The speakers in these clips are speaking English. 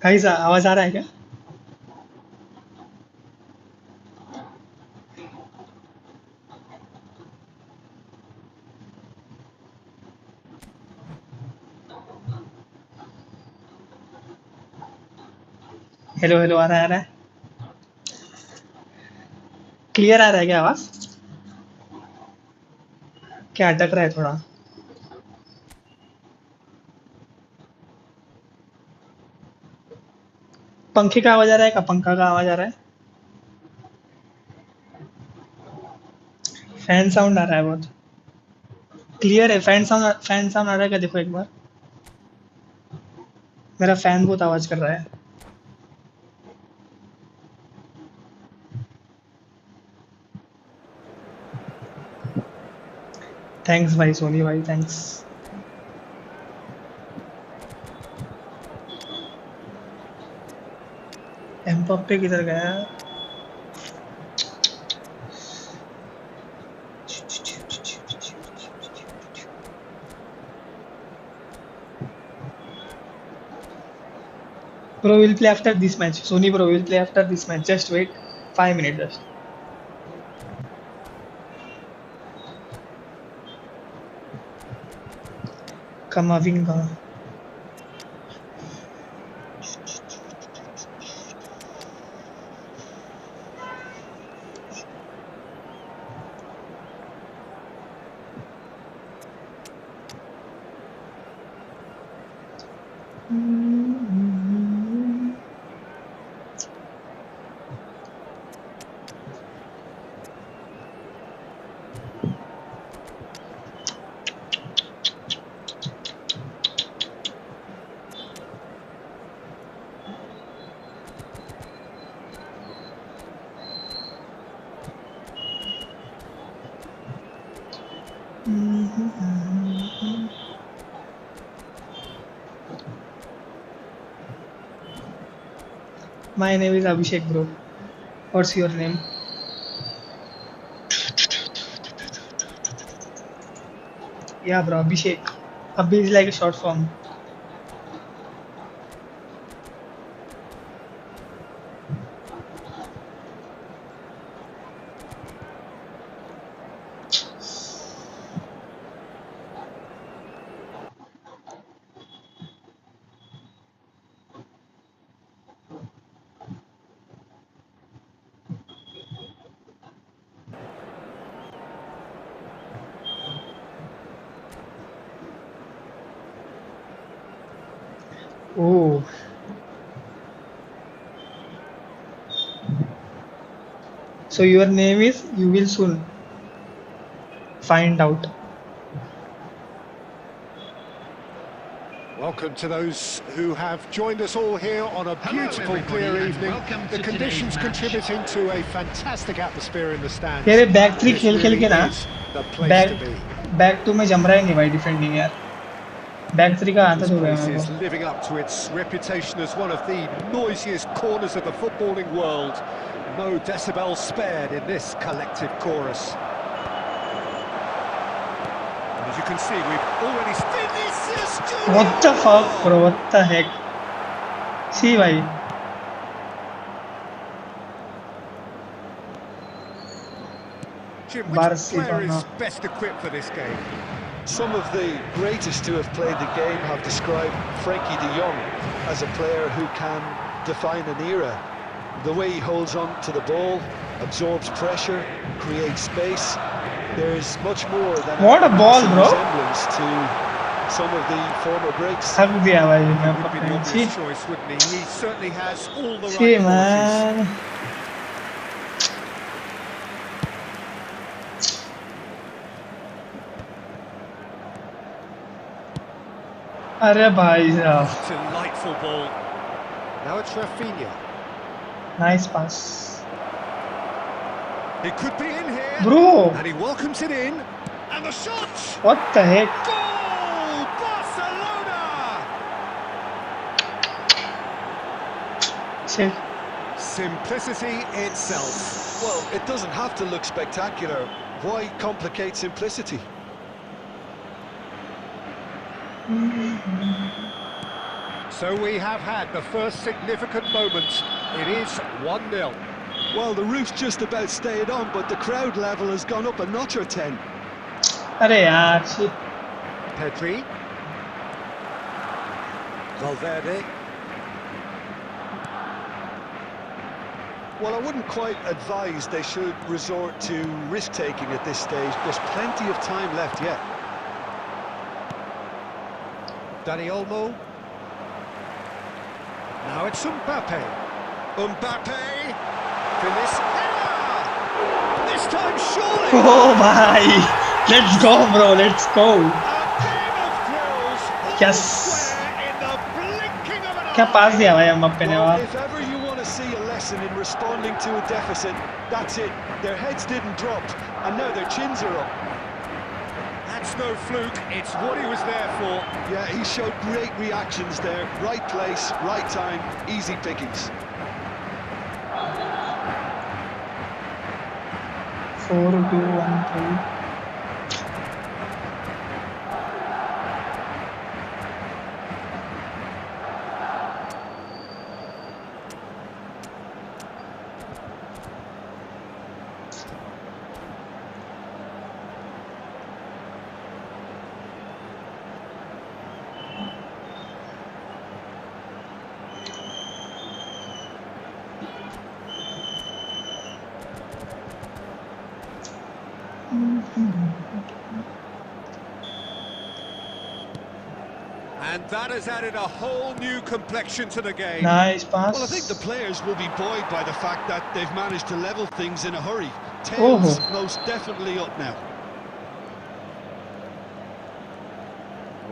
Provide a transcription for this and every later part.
Guys आवाज आ रहा है क्या? हेलो हेलो आ रहा है क्लियर आ रहा है क्या आवाज? क्या अटक रहा है थोड़ा? पंखे का आवाज आ रहा है क्या? पंखा का आवाज आ रहा है? फैन साउंड आ रहा है बहुत क्लियर है। फैन साउंड आ रहा है क्या? देखो एक बार। मेरा फैन बहुत आवाज कर रहा है। थैंक्स भाई सोनी भाई थैंक्स। एम्बाप्पे किधर गया? Bro will play after this match. Sony bro will play after this match. Just wait 5 minutes just. Kamavinga. My name is Abhishek bro. What's your name? Yeah bro, Abhishek. Abhi is like a short form. Oh. So your name is, you will soon find out. Welcome to those who have joined us all here on a beautiful, clear evening. The conditions contributing to a fantastic atmosphere in the stands. यार back 3 This खेल really के ना is the place to be. Back 2 में जम रहा ही नहीं भाई defending यार। बैक 3 का आदत This हो गया place मेरे is को। living up to its reputation as one of the noisiest corners of the footballing world. No decibels spared in this collective chorus. And as you can see, we've already seen this. What the fuck bro? What the heck? See भाई। Jim, which player is best equipped for this game? Some of the greatest who have played the game have described Frankie de Jong as a player who can define an era. The way he holds on to the ball, absorbs pressure, creates space. There's much more than What a ball, bro! resemblance to some of the former greats. थक दिया भाई मैं Would be the पकड़ने। obvious choice, wouldn't he? He certainly has all the See right qualities. man। अरे भाई साहब। Delightful ball. Now it's Rafinha. Nice pass. It could be in here. Bro! And he welcomes it in. And the shot! What the heck? Goal! Barcelona! Shit. Simplicity itself. Well, it doesn't have to look spectacular. Why complicate simplicity? So we have had the first significant moment. It is 1-0. Well, the roof's just about stayed on, but the crowd level has gone up a notch or 10. अरे यार shit. Pedri. Valverde. Well, I wouldn't quite advise they should resort to risk-taking at this stage. There's plenty of time left yet. Dani Olmo. Now it's Mbappe. Mbappe. Finish. This time surely. Oh भाई, let's go bro, let's go. A game of thrills. Yes. Square in the blinking of an क्या eye. पास दिया भाई Mbappe ने Well, वाह. if ever you want to see a lesson in responding to a deficit, that's it. Their heads didn't drop, and now their chins are up. That's no fluke. It's what he was there for. Yeah, he showed great reactions there. Right place, right time, easy pickings. 4, 2, 1, 3. And that has added a whole new complexion to the game. Nice pass. Well, I think the players will be buoyed by the fact that they've managed to level things in a hurry. Tails most definitely up now.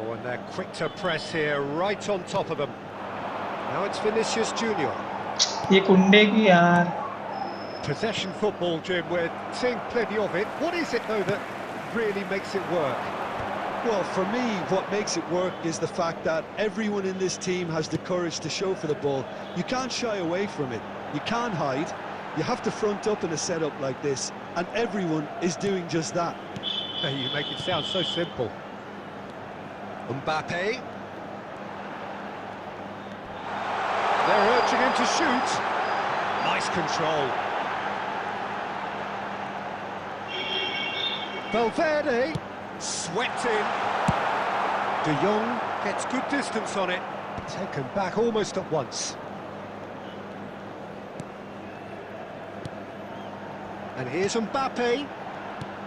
Oh, and they're quick to press here, right on top of them. Now it's Vinicius Junior. ये कुंडे की यार. Possession football, Jim, we're seeing plenty of it. What is it, though, that really makes it work? Well, for me, what makes it work is the fact that everyone in this team has the courage to show for the ball. You can't shy away from it. You can't hide. You have to front up in a setup like this, and everyone is doing just that. Hey, you make it sound so simple. Mbappe. They're urging him to shoot. Nice control. Valverde. Swept in. De Jong gets good distance on it. Taken back almost at once. And here's Mbappe.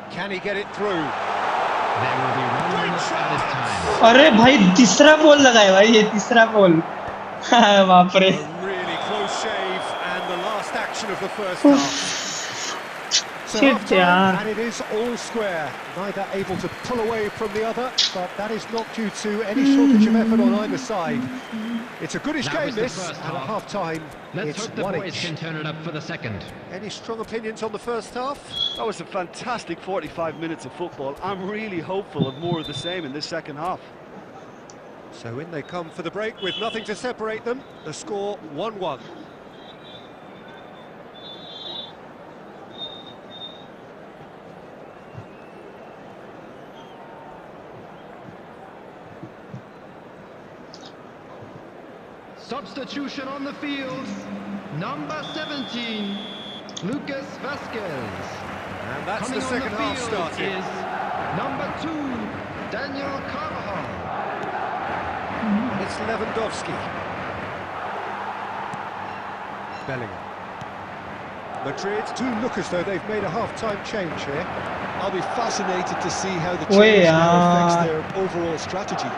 Can he get it through? There will be 1 minute added time. अरे भाई तीसरा ball लगाया भाई ये तीसरा ball. बाप रे. A really close shave and the last action of the first half. So Shit, half-time, yeah. and it is all square. Neither able to pull away from the other, but that is not due to any shortage of effort on either side. It's a goodish That game, was the this, first and at half. half-time, Let's it's hope the one boys each. can turn it up for the second. Any strong opinions on the first half? That was a fantastic 45 minutes of football. I'm really hopeful of more of the same in this second half. So in they come for the break with nothing to separate them. The score 1-1. Substitution on the field. Number 17, Lucas Vasquez. And that's Coming the on second the half field started. is number 2, Daniel Carvajal. And it's Lewandowski. Bellingham. Madrid do look as though they've made a half-time change here. I'll be fascinated to see how the Wait, change now affects their overall strategy.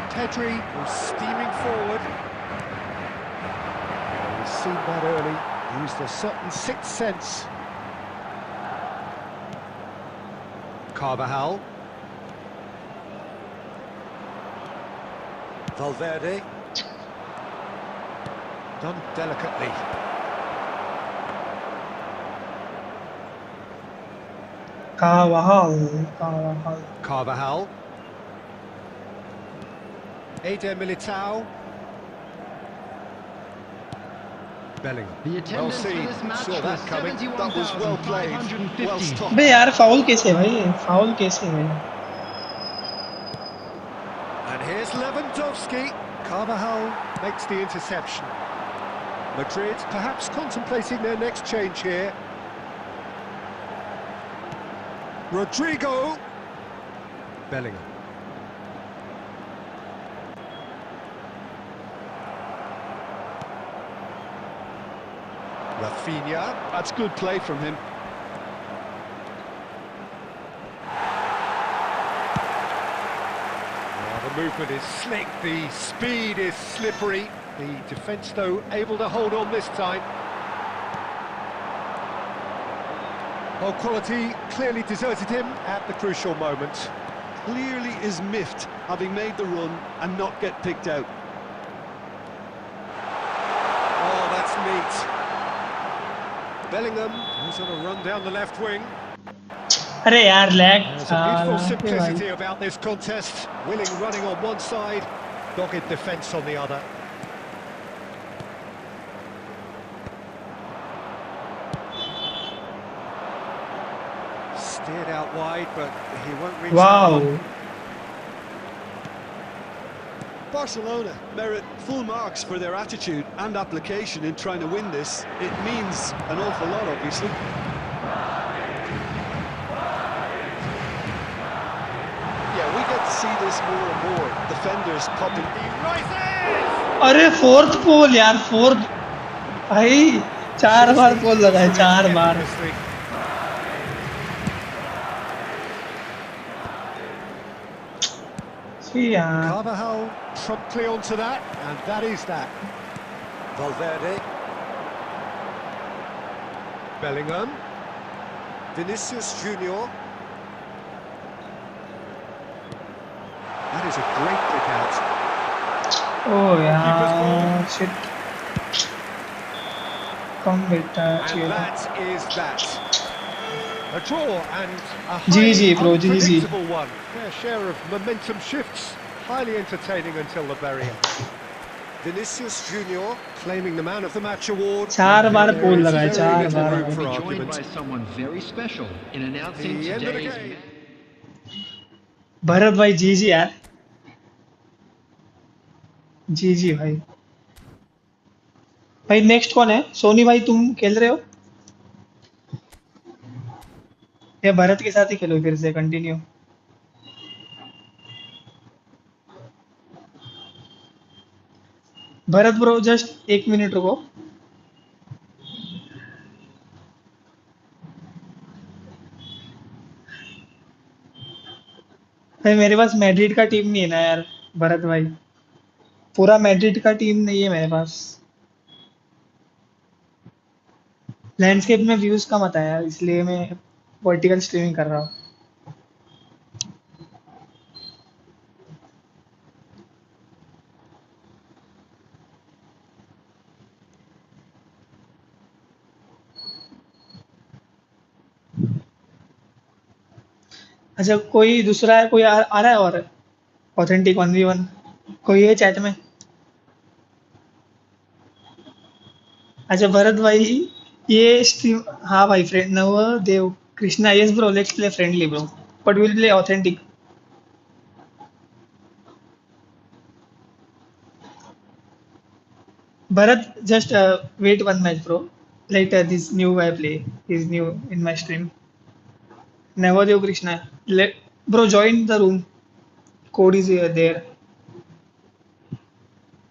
Pedri was steaming forward. We've seen that early. Used a certain sixth sense. Carvajal. Valverde. Done delicately. Carvajal. Carvajal. Eder Militao. Bellingham. The Well attendance for seen. this match Saw was that coming. That was well played. Well 71,550. stopped. बे यार foul कैसे भाई? Foul कैसे भाई? And here's Here's Lewandowski. Carvajal makes the interception. Madrid perhaps contemplating their next change here. Rodrigo. Bellingham. Rafinha. That's good play from him. The movement is slick, the speed is slippery. The defence, though, able to hold on this time. Well, quality clearly deserted him at the crucial moment. Clearly is miffed, having made the run and not get picked out. Oh, that's neat. Bellingham is on a run down the left wing. अरे यार lag There's a beautiful simplicity about this contest. Willing running on one side, dogged defence on the other. Steered out wide, but he won't reach that one. Wow. Barcelona merit full marks for their attitude and application in trying to win this. It means an awful lot, obviously. Yeah, we get to see this more and more. Defenders popping. He rises! अरे fourth पोल यार, fourth भाई 4 बार पोल लगा है, 4 बार। यार Carvajal promptly onto that, and that is that. Valverde. Bellingham. Vinicius Junior. That is a great pick out. Oh यार shit. कम बेटा And चाहिए था। that is that. A draw and a GG, highly bro, GG. unpredictable one. Fair share of momentum shifts. Highly entertaining until the very end. Vinicius Junior claiming the man of the match award. 4 bar There pole is लगा है, very 4 little bar. room for Joined argument. by someone very special in announcing The end of the today's game. Bharat भाई जीजी यार, जीजी भाई। भाई next कौन है? सोनी भाई तुम खेल रहे हो या भरत के साथ ही खेलो फिर से continue? Bharat bro just 1 minute रुको। भाई मेरे पास मैड्रिड का टीम नहीं है ना यार भरत भाई, पूरा मैड्रिड का टीम नहीं है मेरे पास। लैंडस्केप में व्यूज कम आता है यार, इसलिए मैं वर्टिकल स्ट्रीमिंग कर रहा हूँ। अच्छा कोई दूसरा है, कोई आ रहा है और ऑथेंटिक 1v1 कोई है चैट में? अच्छा भरत भाई ये स्ट्रीम, हाँ भाई friend Nav Dev Krishna, yes bro let's play friendly bro but will play authentic. Bharat just wait 1 match bro, later this new guy play is new in my stream. Navadev Krishna, let bro join the room, code is there,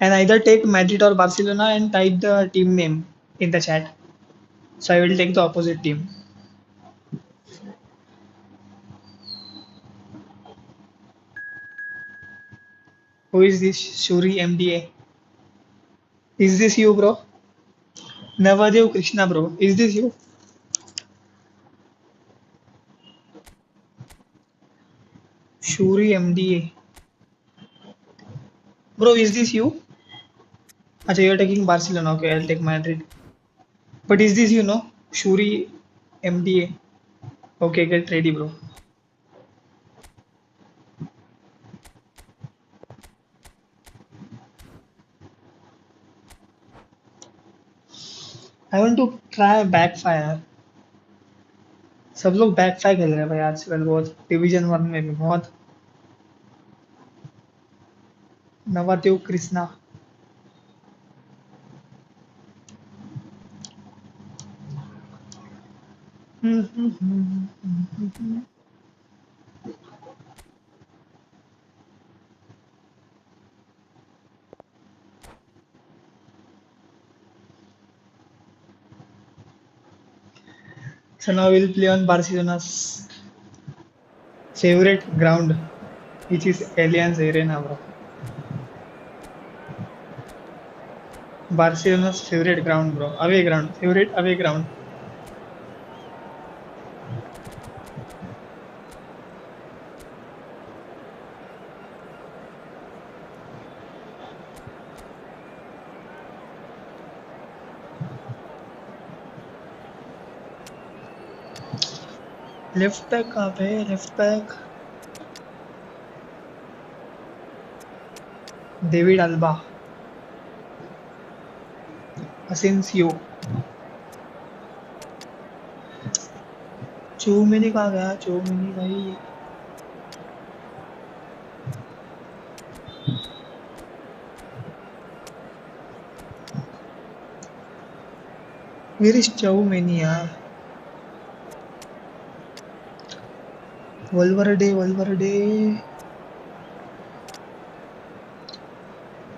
and either take Madrid or Barcelona and type the team name in the chat, so I will take the opposite team. Who is this Shuri MDA? Is this you bro? Navadev Krishna bro, is this you? Shuri MDA bro, is this you? Acha, you are taking Barcelona, okay, I'll take Madrid. But is this you know? Shuri MDA. Okay, get ready bro. I want to try backfire. सब लोग backfire खेल रहे हैं भाई आजकल, बहुत division 1 में भी बहुत। नवादेव Krishna. So now we'll play on Barcelona's favorite ground, which is Allianz Arena, bro. Barcelona's favorite ground, bro. Away ground. Favorite away ground. Left back कहाँ पे है? Left back. David Alba. Asensio. चोमिनी कहाँ गया? चोमिनी भाई. Where is Chouameni यार? Valverde.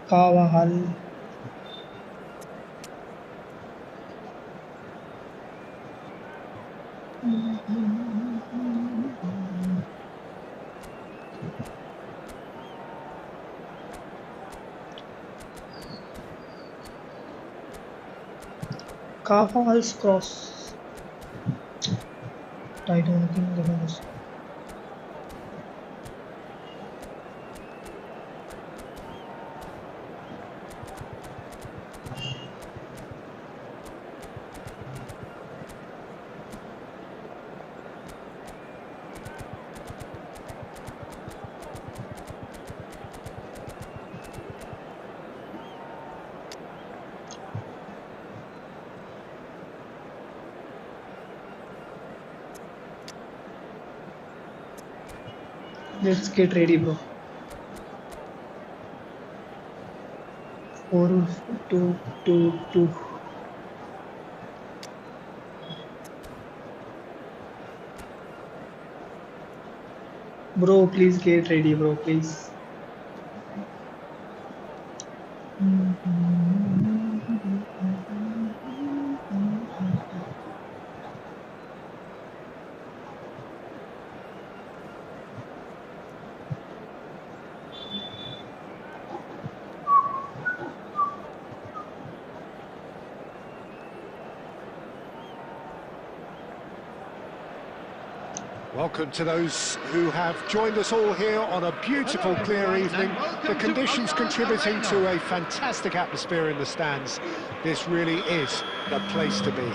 Carvajal. Carvajal's cross. I don't think there was. Let's get ready, bro. 4-2-2-2. Bro, please get ready, bro, please. Welcome to those who have joined us all here on a beautiful, clear evening. The conditions contributing to a fantastic atmosphere in the stands. This really is the place to be.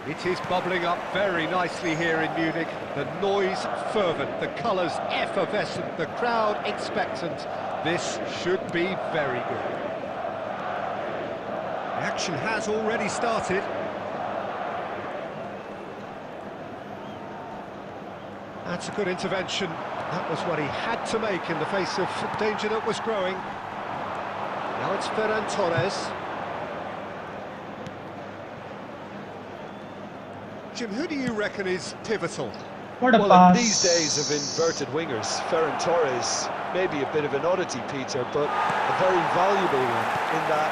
It is bubbling up very nicely here in Munich. The noise fervent, the colours effervescent, the crowd expectant. This should be very good. The action has already started. That's a good intervention. That was what he had to make in the face of danger that was growing. Now it's Ferran Torres. Jim, who do you reckon is pivotal? What a Well, pass. in these days of inverted wingers, Ferran Torres may be a bit of an oddity, Peter, but a very valuable one in that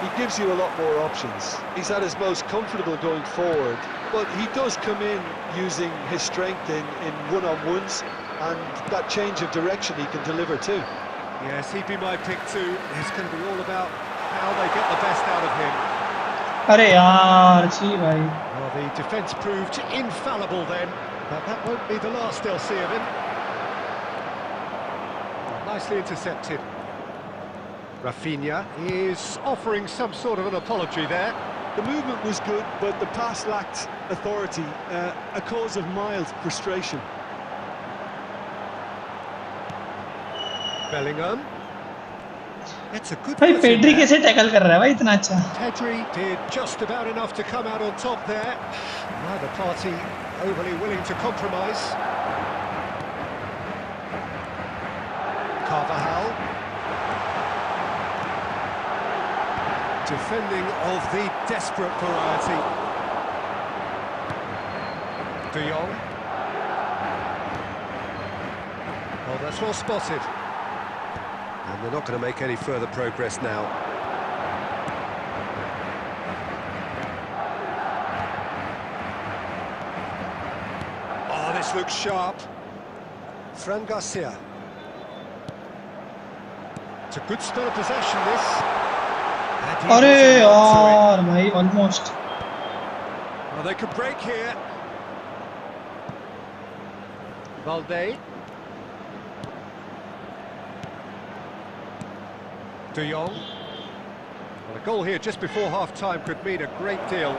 he gives you a lot more options. He's at his most comfortable going forward, but he does come in using his strength in one-on-ones, and that change of direction he can deliver too. Yes, he'd be my pick too. It's going to be all about how they get the best out of him. अरे यार छी भाई. Well, the defence proved infallible then, but that won't be the last they'll see of him. Nicely intercepted. Rafinha is offering some sort of an apology there. The movement was good, but the pass lacked authority, a cause of mild frustration. Bellingham. It's a good भाई pass in Pedri there. कैसे tackle कर रहा है भाई इतना अच्छा. Pedri did just about enough to come out on top there. Neither party overly willing to compromise. Carvajal. Defending of the desperate variety. De Jong. Oh, that's well spotted. And they're not going to make any further progress now. Oh, this looks sharp. Fran Garcia. It's a good spell of possession, this. And he अरे wasn't up यार भाई almost. to it. Well, they could break here. Valde. De Jong. Well, a goal here just before half-time could mean a great deal.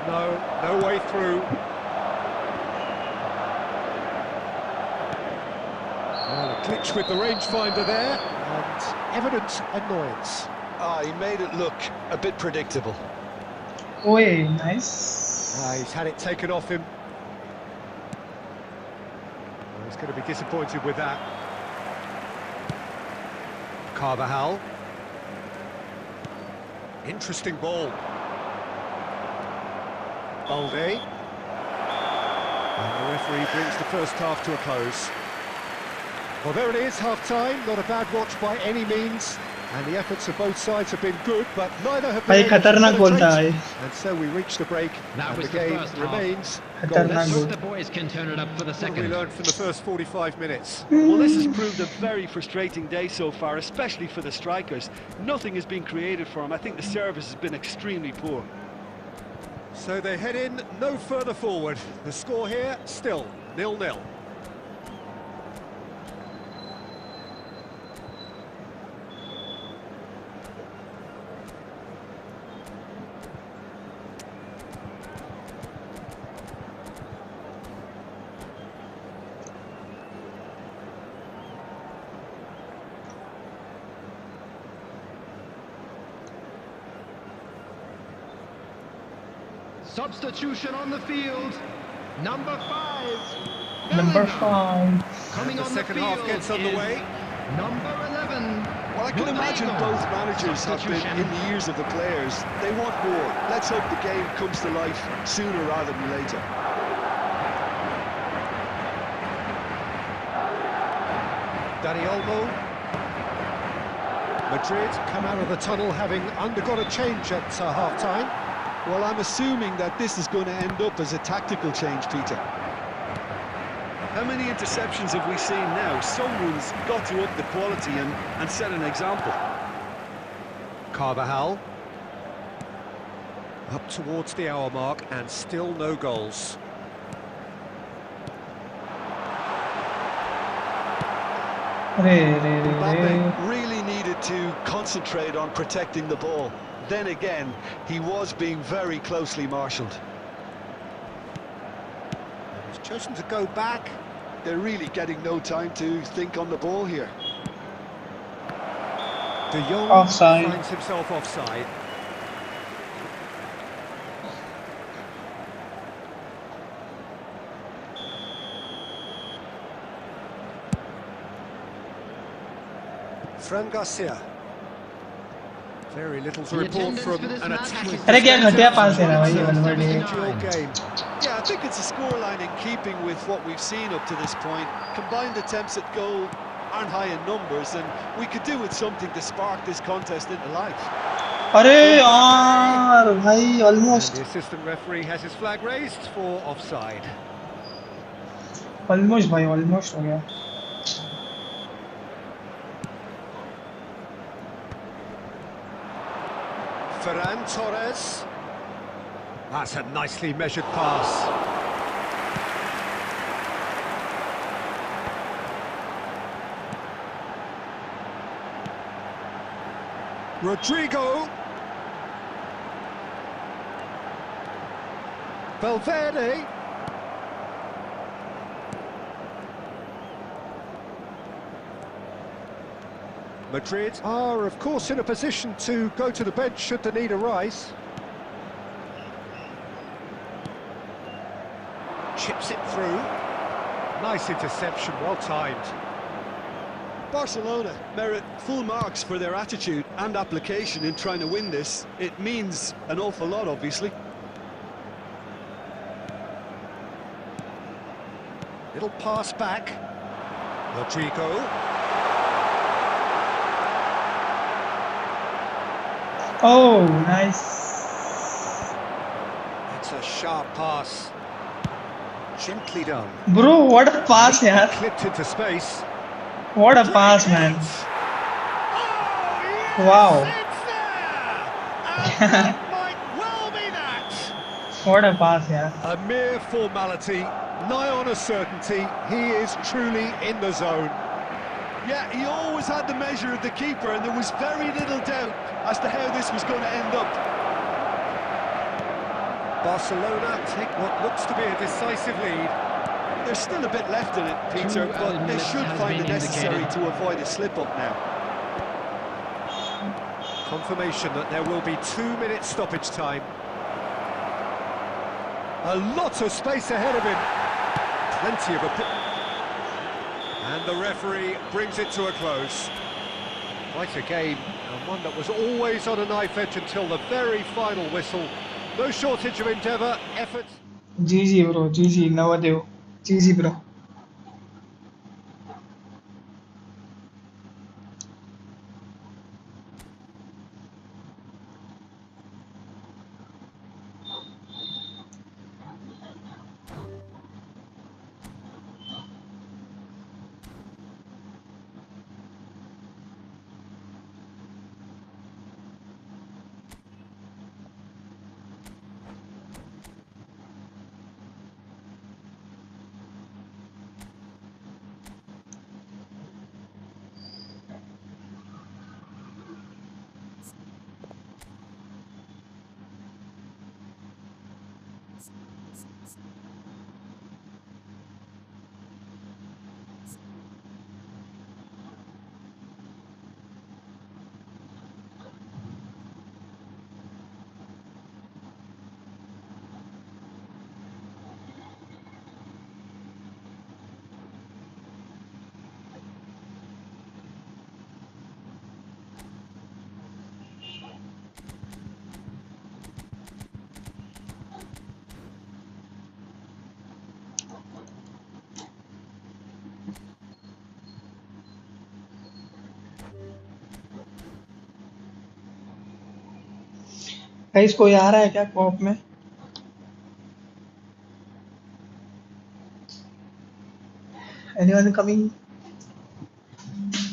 No way through. Well, a glitch with the rangefinder there, and evident annoyance. Ah, he made it look a bit predictable. Oi, nice. He's had it taken off him. Well, he's going to be disappointed with that. Carvajal. Interesting ball. Balde. And the referee brings the first half to a close. Well, there it is, half-time. Not a bad watch by any means. And the efforts of both sides have been good, but neither have भाई been able to खतरनाक गोल था penetrate. भाई. And so we reach the break, That and was the the game first half. remains खतरनाक Let's goalless. hope goal. the boys can turn it up for the What have we second. learned from the first 45 minutes? Well, this has proved a very frustrating day so far, especially for the strikers. Nothing has been created for them. I think the service has been extremely poor. So they head in no further forward. The score here, still 0-0. Substitution on the field. Number 5. Number Bellingham. 5. Coming And the on second the half field gets underway. is Number 11. Well, I can imagine both managers have been in the ears of the players. They want more. Let's hope the game comes to life sooner rather than later. Dani Olmo. Madrid come out of the tunnel having undergone a change at half-time. Well, I'm assuming that this is going to end up as a tactical change, Peter. How many interceptions have we seen now? Someone's got to up the quality and set an example. Carvajal. Up towards the hour mark and still no goals. Mbappe really needed to concentrate on protecting the ball. Then again, he was being very closely marshalled. He's chosen to go back. They're really getting no time to think on the ball here. De Jong Offside. finds himself offside. Fran Garcia. Very little to The report attendance from for this an match attacking was- अरे क्या घटिया पास है ना भाई ये perspective. बल्ले. Individual game. Yeah, I think it's a scoreline in keeping with what we've seen up to this point. Combined attempts at goal aren't high in numbers, and we could do with something to spark this contest into life. अरे यार भाई And almost. the assistant referee has his flag raised for offside. Almost भाई almost हो गया. Ferran Torres. That's a nicely measured pass. Rodrigo. Valverde. Madrid are, of course, in a position to go to the bench should the need arise. Chips it through. Nice interception, well timed. Barcelona merit full marks for their attitude and application in trying to win this. It means an awful lot, obviously. Little pass back. Rodrigo. Oh, nice. It's a sharp pass. Gently done. Bro, what a pass, yaar. Clipped into space. What a pass, man. Oh, yes, Wow. it's there! And that might well be that. What a pass, yaar. A mere formality, nigh on a certainty. He is truly in the zone. Yeah, he always had the measure of the keeper, and there was very little doubt as to how this was going to end up. Barcelona take what looks to be a decisive lead. There's still a bit left in it, Peter, but they should find it necessary to avoid a slip-up now. Confirmation that there will be 2 minutes stoppage time. A lot of space ahead of him. Plenty of and the referee brings it to a close. Quite a game, and one that was always on a knife edge until the very final whistle. No shortage of endeavour, effort. GG, bro. GG. Navadev. GG, bro. Guys कोई आ रहा है क्या co-op में? Anyone coming?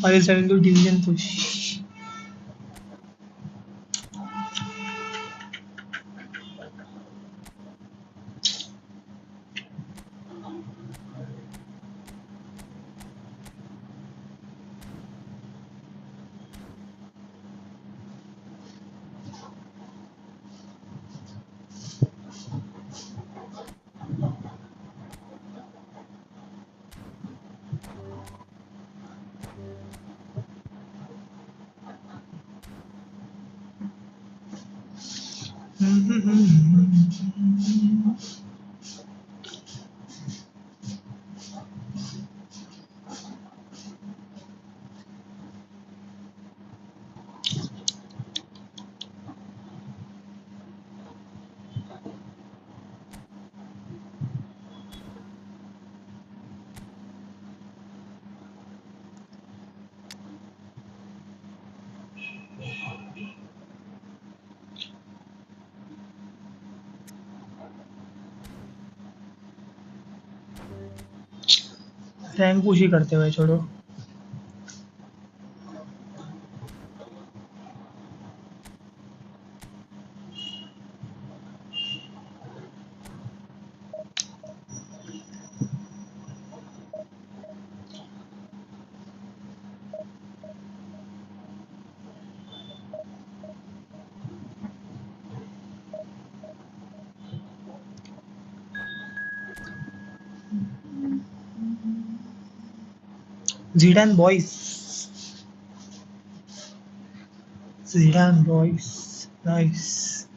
Or is it into division push? Rank push ही करते हुए छोड़ो. Zidane boys. Zidane boys. Nice.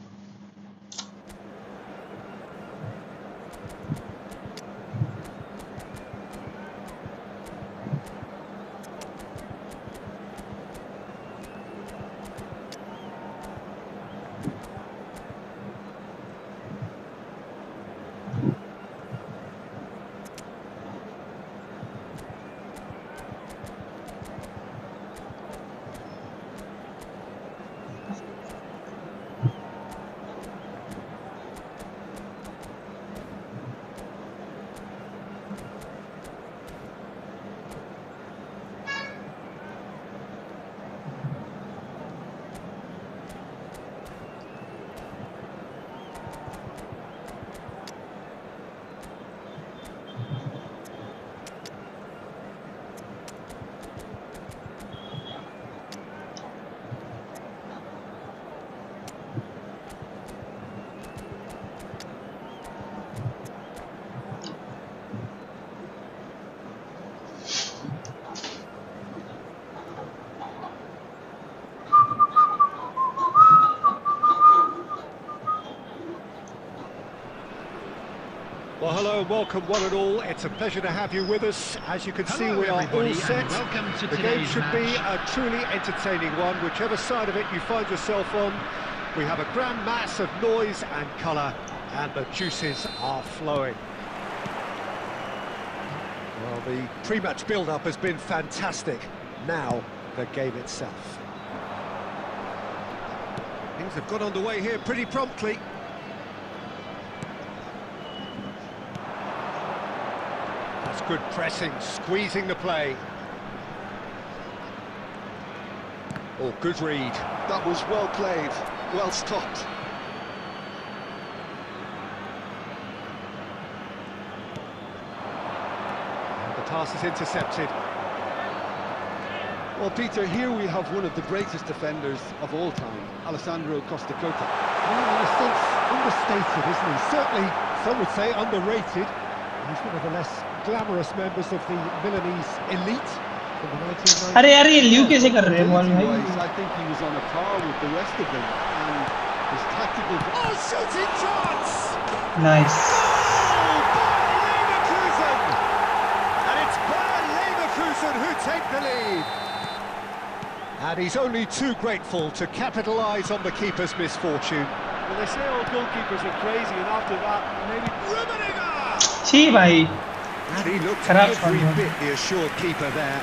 hello and welcome one and all. It's a pleasure to have you with us. As you can see, we are all set. Welcome to The game today's should be match. a truly entertaining one, whichever side of it you find yourself on. We have a grand mass of noise and colour, and the juices are flowing. Well, the pre-match build-up has been fantastic. Now, the game itself. Things have got underway here pretty promptly. That's good pressing, squeezing the play. Oh, good read. That was well played, well stopped. And the pass is intercepted. Well, Peter, here we have one of the greatest defenders of all time, Alessandro Costa. Well, in a sense, understated, isn't he? Certainly, some would say underrated. He's one of the less glamorous members of the Milanese elite from the 1990s. अरे यार ये ल्यू कैसे कर रहे हैं ball भाई? I think he was on a par with the rest of them, and his tactical... Oh, shooting chance! Nice. Leverkusen! And it's Bayern Leverkusen who take the lead. And he's only too grateful to capitalise on the keeper's misfortune. Well, they say all goalkeepers are crazy, and after that, maybe... Rummenigge! छी भाई. And he looked Crap every one. bit the assured keeper there.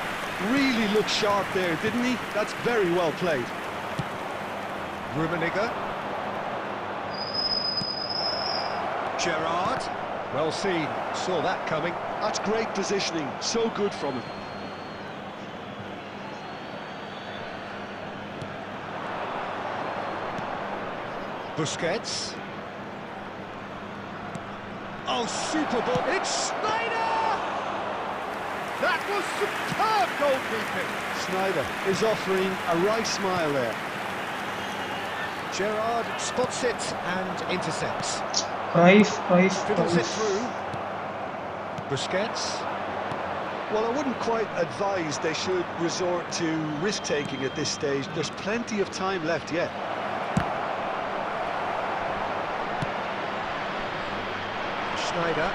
Really looked sharp there, didn't he? That's very well played. Rummenigge. Gerrard. Well seen. Saw that coming. That's great positioning, so good from him. Busquets. Oh, super ball. It's Schneider! That was superb goalkeeping. Sneijder is offering a right smile there. Gerrard spots it and intercepts. Dribbles it through. Busquets. Well, I wouldn't quite advise they should resort to risk-taking at this stage. There's plenty of time left yet. Schneider.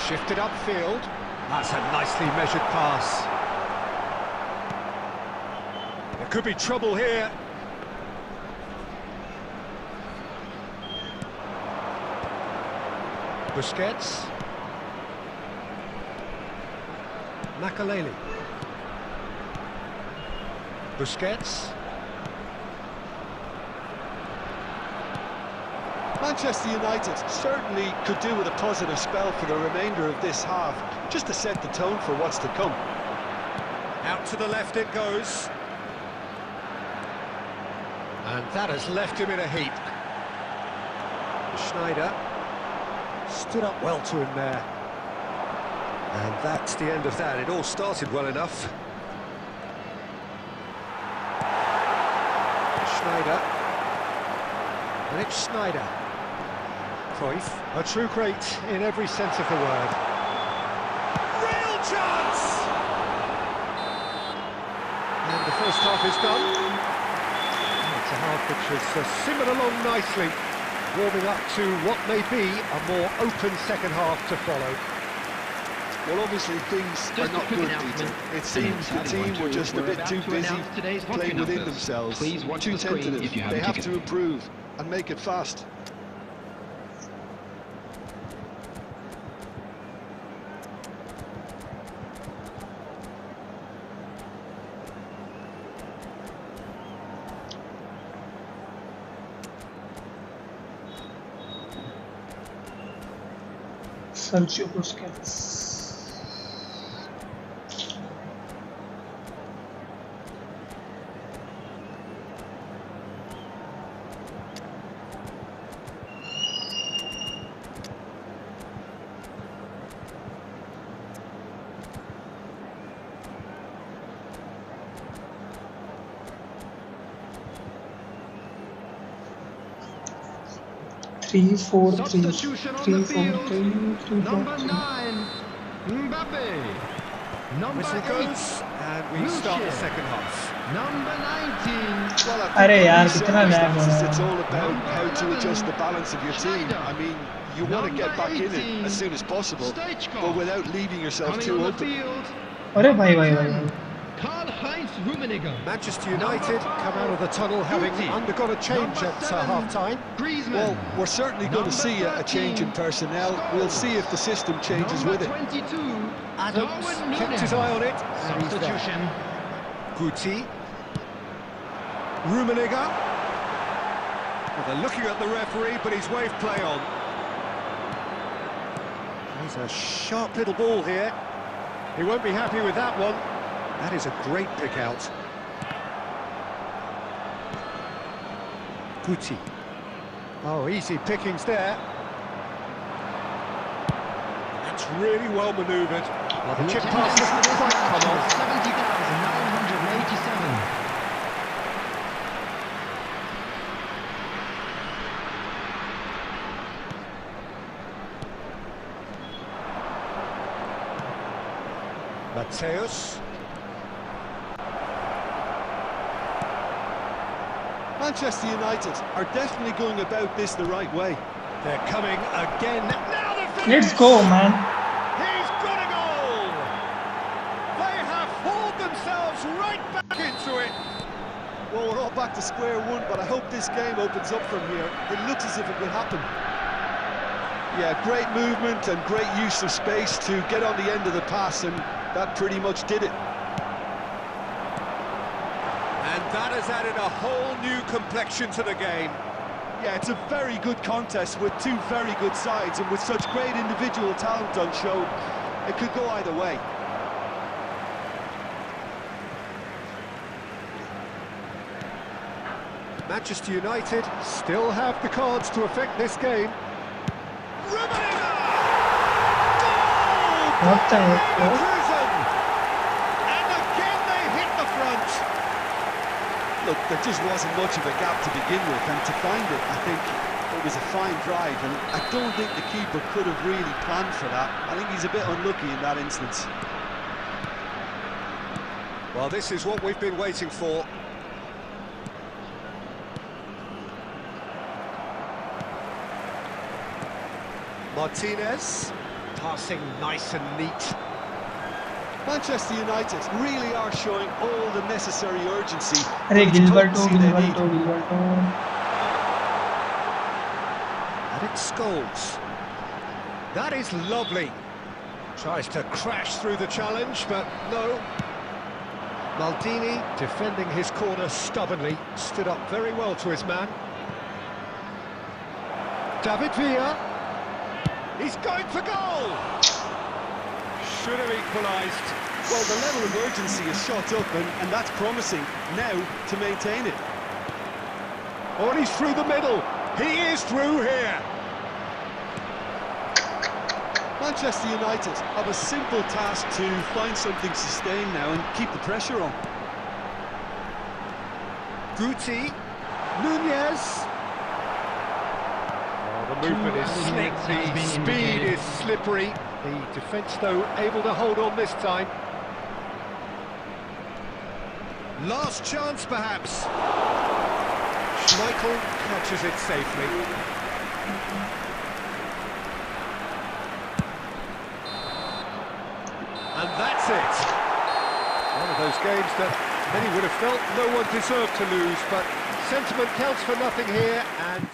Shifted upfield. That's a nicely measured pass. There could be trouble here. Busquets. Makaleli. Busquets. Manchester United certainly could do with a positive spell for the remainder of this half, just to set the tone for what's to come. Out to the left it goes. And that has left him in a heap. Schneider stood up well to him there. And that's the end of that. It all started well enough. Schneider. And it's Schneider. Cruyff, a true great in every sense of the word. Real chance! And the first half is done. It's a half which has simmered along nicely, warming up to what may be a more open second half to follow. Well, obviously things are not good, Peter. It seems the team were just a bit too busy playing within themselves, too tentative. They have to improve and make it fast. Sergio Busquets. Three, four, three. Substitution on 3, the 4, field. 3, 3, 4, Number 3. 9, Mbappe. Number Whistle 8, goes, and we start the second half. number 19. Well, I think अरे in यार these कितना lag हो circumstances, रहा it's है. all about how to adjust the balance of your team. I mean, You want to Number get back in 18, it as soon as possible, Stoichkov. but without leaving yourself Coming too on the open. field, अरे भाई भाई भाई भाई Karl-Heinz Rummenigge. Manchester United come out of the tunnel having Guti. undergone a change Number at 7, half-time. Griezmann. Well, we're certainly going to Number see a change in 13, personnel. We'll see if the system changes with Number it. 22, Adams Darwin kept his Núñez. eye on it, and he's there. Substitution. Guti. Rummenigge. Well, they're looking at the referee, but he's waved play on. There's a sharp little ball here. He won't be happy with that one. That is a great pick out. Guti. Oh, easy pickings there. That's really well manoeuvred. Well, the chip pass doesn't quite come off. 70,987. Mateus. Manchester United are definitely going about this the right way. They're coming again. Now the finish! let's go man He's got a goal! They have hauled themselves right back into it. Well, we're all back to square one, but I hope this game opens up from here. It looks as if it will happen. Yeah, great movement and great use of space to get on the end of the pass, and that pretty much did it. And that has added a whole new complexion to the game. Yeah, it's a very good contest with two very good sides, and with such great individual talent on show, it could go either way. Manchester United still have the cards to affect this game. Rummenigge! what the heck bro? Prison! And again they hit the front. Look, there just wasn't much of a gap to begin with, and to find it, I think it was a fine drive, and I don't think the keeper could have really planned for that. I think he's a bit unlucky in that instance. Well, this is what we've been waiting for. Martinez, passing nice and neat. Manchester United really are showing all the necessary urgency. अरे and Gilberto potency they need. Gilberto And it Scholes. That is lovely. Tries to crash through the challenge, but no. Maldini, defending his corner stubbornly, stood up very well to his man. David Villa. He's going for goal! Should have equalised. Well, the level of urgency is shot up, and that's promising. Now to maintain it. Oh, and he's through the middle. He is through here. Manchester United have a simple task to find something sustained now and keep the pressure on. Guti. Núñez. Oh, the movement is slick, the speed is slippery. The defence, though, able to hold on this time. Last chance, perhaps. Schmeichel catches it safely. And that's it. One of those games that many would have felt no one deserved to lose, but sentiment counts for nothing here, and...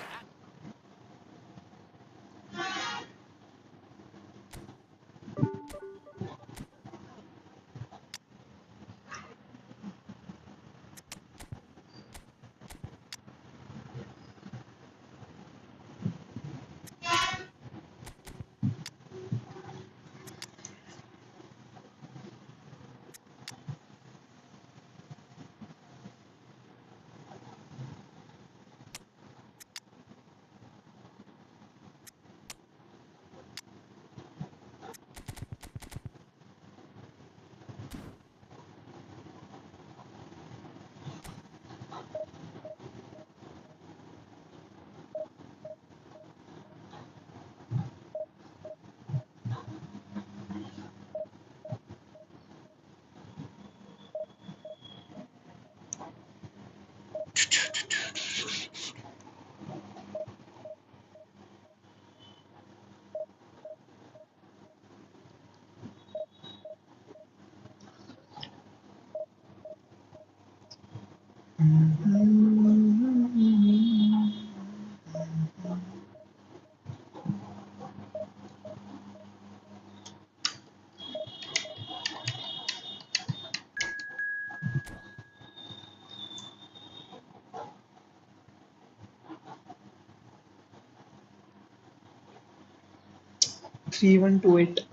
3128.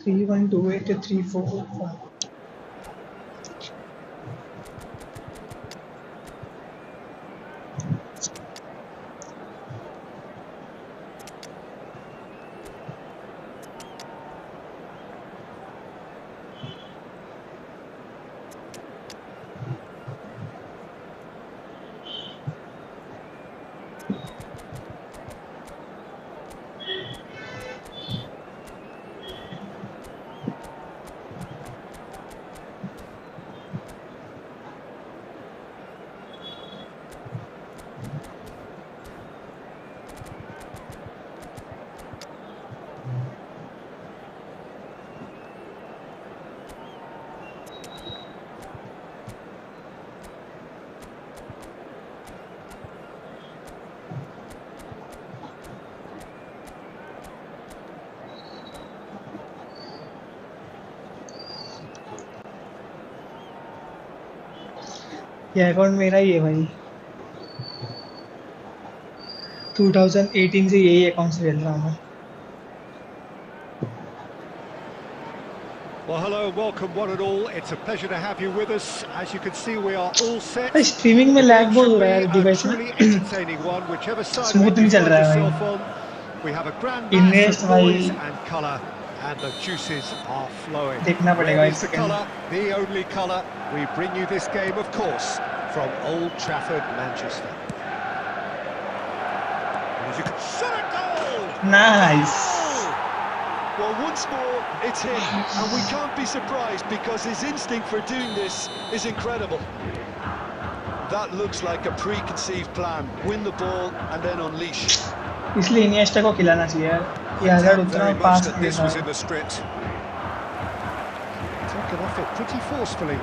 3128 to 3445. ये account मेरा ही है भाई 2018 से यही account से खेल रहा हूँ मैं Well, hello, welcome one and all. It's a pleasure to have you with us. As you can see, we are all set. भाई स्ट्रीमिंग में लैग बहुत हो रहा है यार A डिवाइस truly में entertaining one, whichever side of smooth it you नहीं चल find रहा है yourself भाई on. We have a grand invest mass of भाई noise and colour, and the juices are flowing. देखना पड़ेगा Where एक is the second colour? The only colour. We bring you this game, of course, from Old Trafford, Manchester. And as you can shot a goal! Nice Well, once more, it's him, and we can't be surprised because his instinct for doing this is incredible. That looks like a preconceived plan. Win the ball and then unleash. इसलिए Iniesta को खिलाना चाहिए यार ये हज़ार उतना Very much pass that नहीं this देता was in है the script. Taken off it pretty forcefully.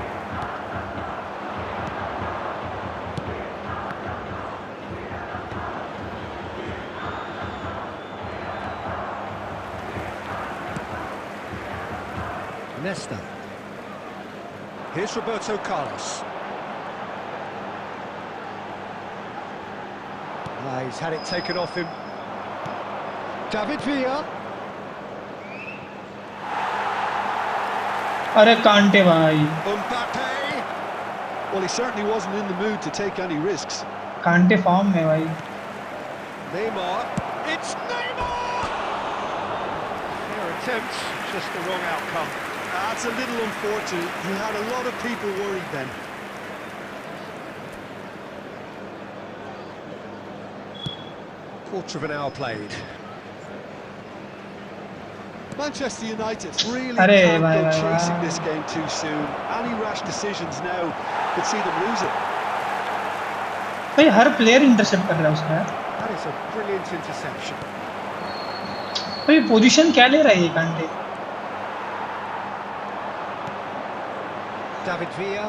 Nesta. Here's Roberto Carlos. He's had it taken off him. David Villa. अरे कांटे भाई Mbappe. Well, he certainly wasn't in the mood to take any risks. कांटे form में भाई Neymar. It's Neymar! Fair attempt, just the wrong outcome. That's a little unfortunate. He had a lot of people worried then. Quarter of an hour played. Manchester United really अरे can't भाई go भाई chasing भाई this game too soon. Any rash decisions now could see them lose it. भाई हर player intercept कर रहा है उसका यार That is a brilliant interception. भाई पोजीशन क्या ले रहा है ये कांटे David Villa.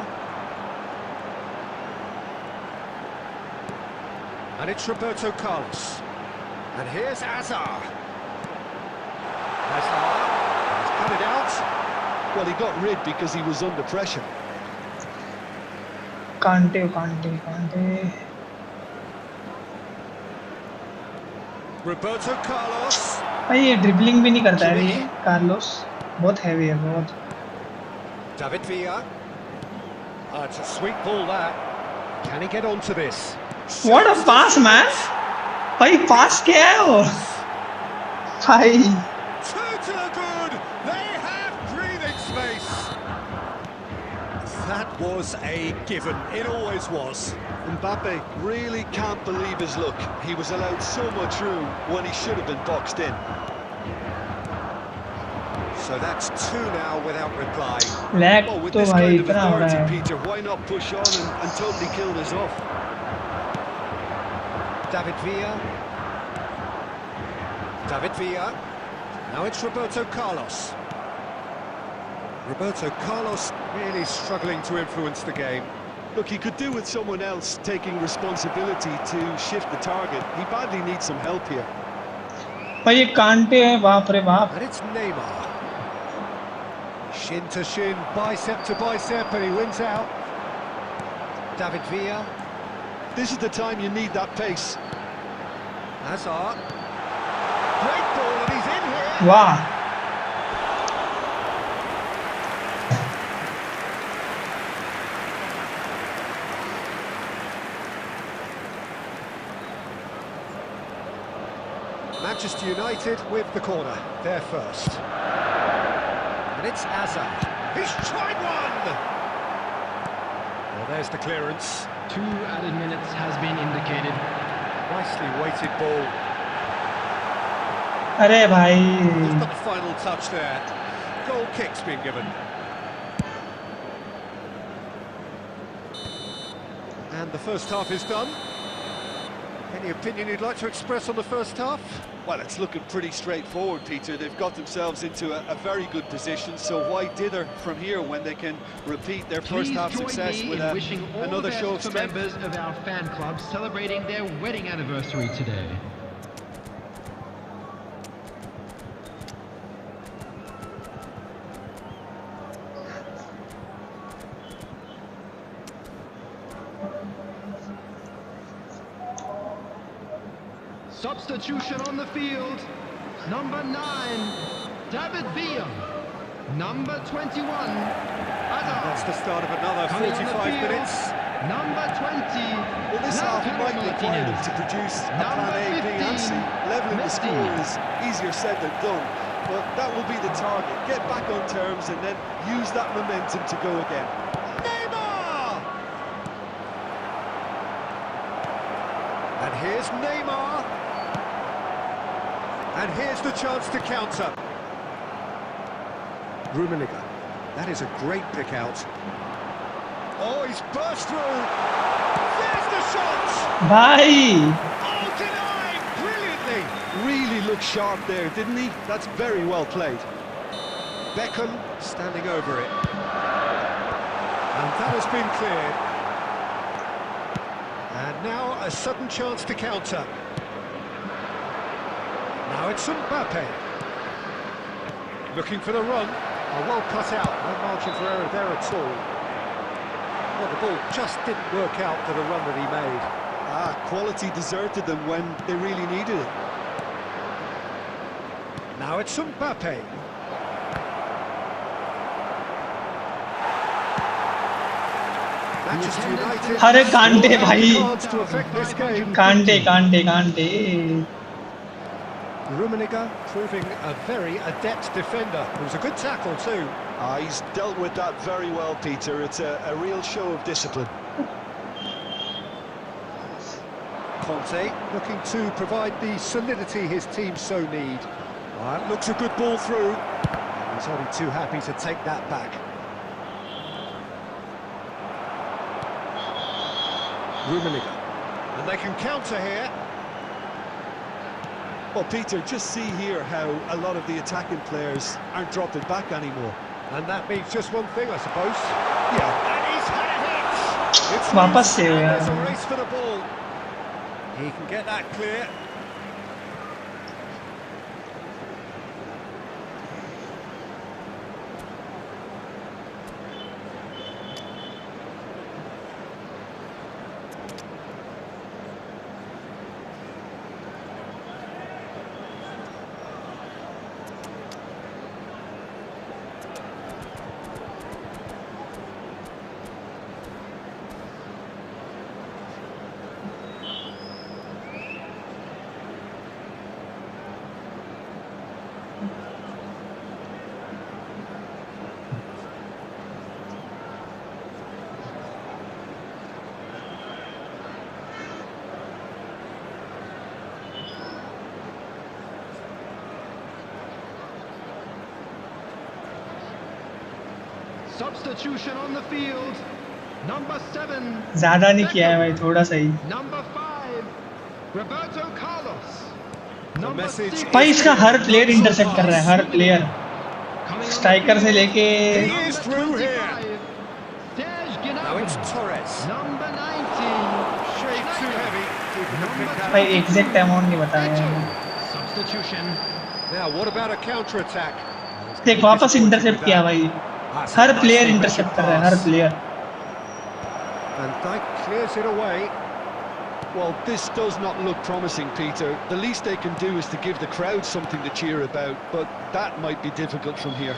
And it's Roberto Carlos. And here's Azar. Azar. He's cut it out. Well, he got rid because he was under pressure. कांटे कांटे कांटे Roberto Carlos. भाई ये ड्रिबलिंग भी नहीं करता है ये कार्लोस बहुत हैवी है बहुत David Villa. It's a sweet ball that. Can he get onto this? What a pass man भाई पास क्या है वो भाई Two to the good. They have breathing space. That was a given. It always was. Mbappe really can't believe his luck. He was allowed so much room when he should have been boxed in. So that's two now without reply. Lag Well, with तो this भाई kind of इतना हो रहा authority, है Peter, why not push on and totally kill this off? David Villa. David Villa. Now it's Roberto Carlos. Roberto Carlos really struggling to influence the game. Look, he could do with someone else taking responsibility to shift the target. He badly needs some help here. भाई ये कांटे है बाप रे बाप And it's Neymar. Shin to shin, bicep to bicep, and he wins out. David Villa. This is the time you need that pace. Hazard. Great ball, and he's in here. वाह Manchester United with the corner, there first. And it's Hazard. He's tried one! Well, there's the clearance. 2 added minutes has been indicated. Nicely weighted ball. अरे He's भाई got the final touch there. Goal kick's been given. And the first half is done. Any opinion you'd like to express on the first half? Well, it's looking pretty straightforward, Peter. They've got themselves into a very good position, so why dither from here when they can repeat their first Please half join success me with in wishing all another the show of best to strength? members of our fan club celebrating their wedding anniversary today. Substitution on the field. Number 9, David Villa. Number 21, That's Hazard. the start of another Coming on the 45 field, minutes. Number 20, Well, this half might require them to produce a plan A, B and C. Levelling the score is easier said than done, but that will be the target. Get back on terms and then use that momentum to go again. Neymar! And here's Neymar. And here's the chance to counter. Rummenigge. That is a great pick out. Oh, he's burst through. There's the shot! भाई Oh, denied brilliantly. Really looked sharp there, didn't he? That's very well played. Beckham standing over it. And that has been cleared. And now a sudden chance to counter. Now it's Mbappe. Looking for the run. Oh, well cut out. No margin for error there at all. Well, the ball just didn't work out for the run that he made. Quality deserted them when they really needed it. Now it's Mbappe. Manchester United. अरे कांटे भाई Cards to affect this game. कांटे कांटे कांटे Rummenigge proving a very adept defender. It was a good tackle too. He's dealt with that very well, Peter. It's a real show of discipline. Conte looking to provide the solidity his team so need. Looks a good ball through. He's only too happy to take that back. Rummenigge. And they can counter here. Well, Peter, just see here how a lot of the attacking players aren't dropping back anymore. And that means just one thing, I suppose. Yeah. And he's had a hit! It's वापस loose, से and यार there's a race for the ball. He can get that clear. Substitution on the field. Number 7. ज्यादा नहीं किया है भाई थोड़ा सा ही Number 5. Roberto Carlos. Number message 6. भाई इसका हर प्लेयर इंटरसेप्ट कर रहा है हर प्लेयर स्ट्राइकर से लेके He is through here. Serge Now it's Gnabry. Torres. Number 19. Shade too heavy. Keeper can pick that भाई up. एग्जैक्ट अमाउंट नहीं बताया है Substitution. Now, what about a counter-attack? देख वापस इंटरसेप्ट किया भाई हर प्लेयर इंटरसेप्ट कर रहा है हर player And Dyke clears it away. Well, this does not look promising, Peter. The least they can do is to give the crowd something to cheer about, but that might be difficult from here.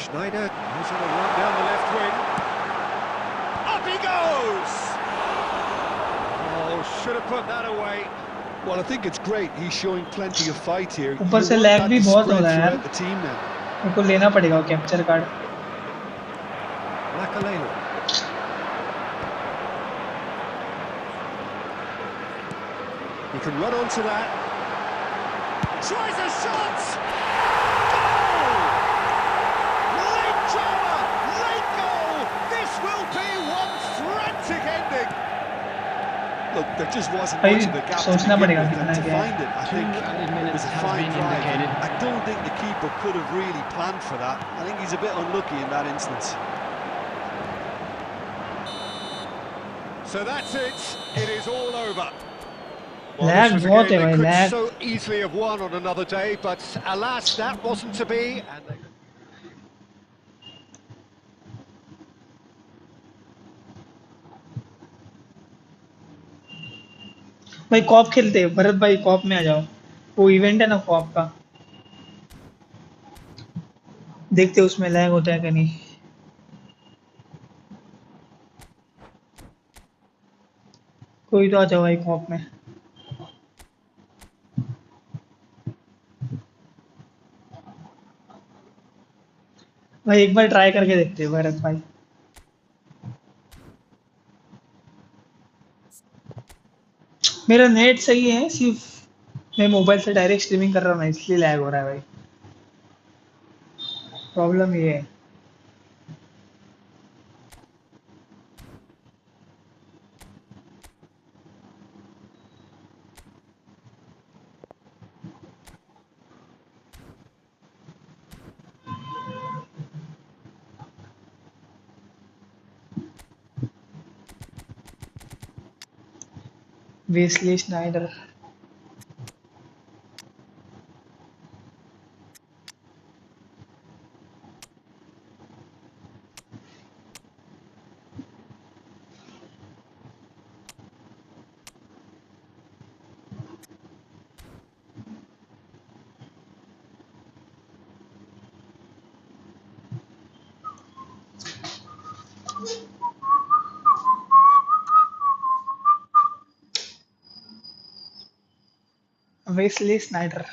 Schneider is on a run down the left wing. Up he goes! Oh, should have put that away. Well, I think it's great. He's showing plenty of fight here. You ऊपर से want lag that भी to बहुत हो spread रहा है यार, throughout the team now. मेरे को लेना पड़ेगा वो capture card. Lakalelu. He can run onto that. Tries a shot! Goal! Late drama! Late goal! This will be one frantic ending! Look, there just wasn't भाई much of a gap to सोचना begin पड़ेगा with, कितना and to क्या है। find it, I think added it minutes was a has fine been drive. indicated. I don't think the keeper could have really planned for that. I think he's a bit unlucky in that instance. So that's it. It is all over. Well, lag this was a बहुत game है they भाई, could lag. so easily have won on another day, but alas, that wasn't to be. And they... भाई corp खेलते हैं भरत भाई, corp में आ जाओ, वो इवेंट है ना कॉप का, देखते हैं उसमें लैग होता है कि नहीं। कोई तो आ जाओ भाई कॉप में। भाई एक बार ट्राई करके देखते हैं भरत भाई। मेरा नेट सही है, सिर्फ मैं मोबाइल से डायरेक्ट स्ट्रीमिंग कर रहा हूँ ना, इसलिए लैग हो रहा है भाई, प्रॉब्लम ये है। Wesley Sneijder. Wesley Sneijder.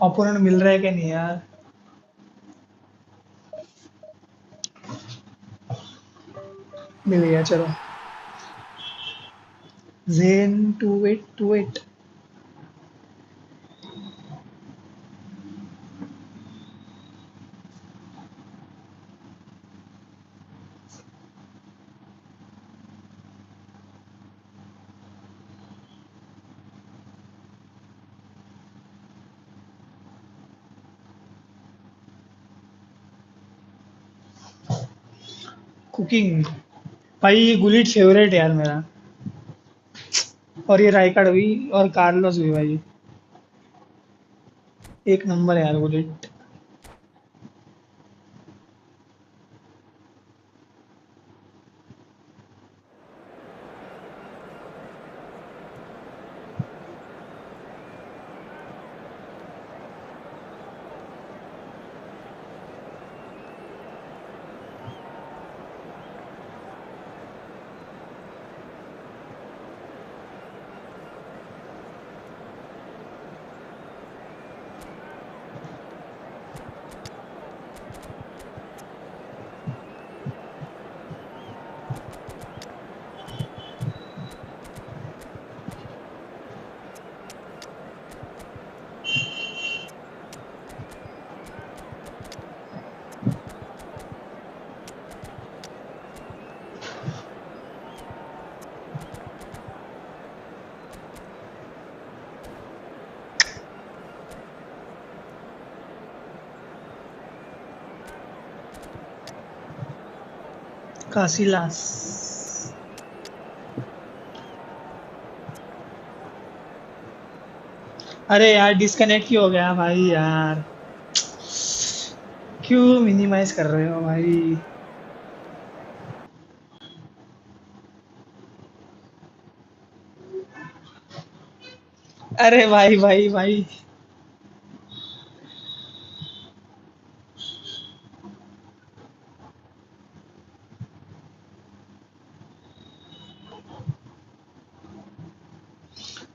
Opponent मिल रहा है कि नहीं यार। मिल गया, चलो। जेन 2828। कुकिंग। भाई ये गुलिट फेवरेट है यार मेरा, और ये राइकार्ड भी और कार्लोस भी भाई, एक नंबर है यार गुलिट। कासिलास। अरे यार डिस्कनेक्ट क्यों हो गया भाई यार, क्यों मिनिमाइज कर रहे हो भाई। अरे भाई भाई भाई।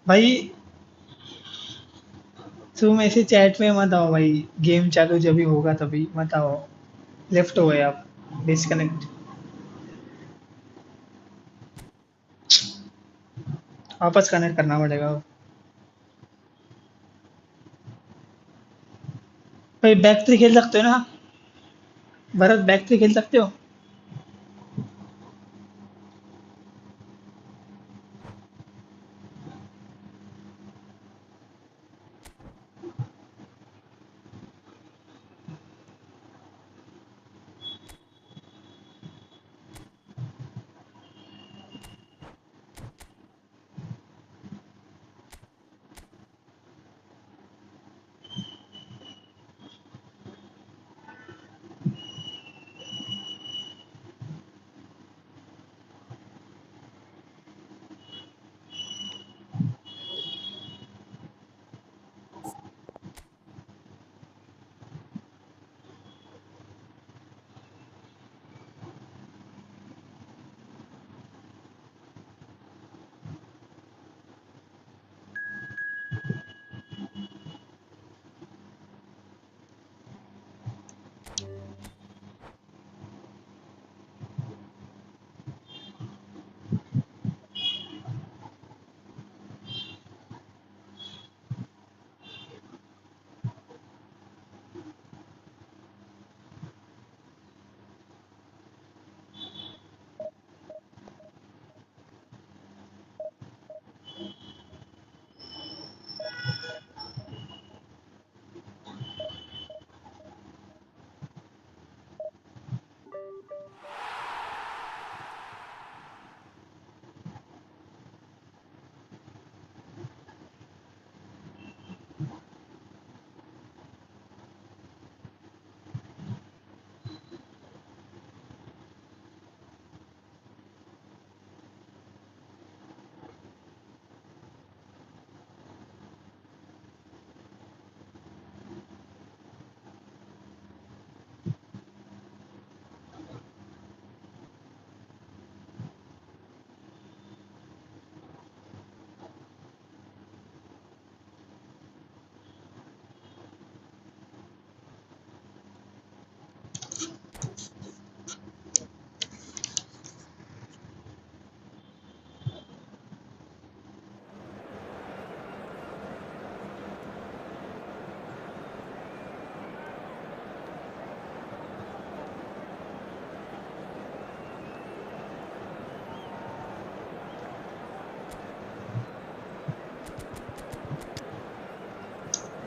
भाई तुम ऐसे चैट में मत आओ भाई, गेम चालू जब भी होगा तभी मत आओ। लेफ्ट हो गए आप, डिस्कनेक्ट। वापस कनेक्ट करना पड़ेगा। भाई बैक थ्री खेल सकते हो ना, भरत बैक थ्री खेल सकते हो।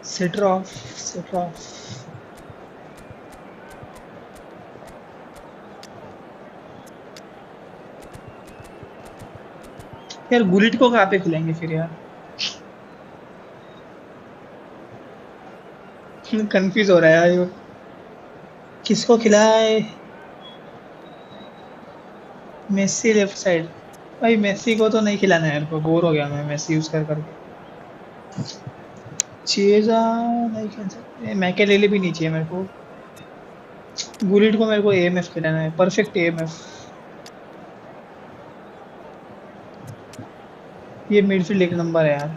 Setter off, setter off. यार बुलेट को कहाँ पे खिलाएंगे फिर यार, कंफ्यूज हो रहा है यार ये। किसको खिलाए। Messi left side. भाई मेसी को तो नहीं खिलाना है यार, को बोर हो गया मैं मेसी यूज कर करके। चेजा नहीं खेल सकते, मैकेलेले भी नहीं चाहिए मेरे को। बुलेट को मेरे को एएमएफ खिलाना है, परफेक्ट एएमएफ। ये मिडफील्ड एक नंबर है यार।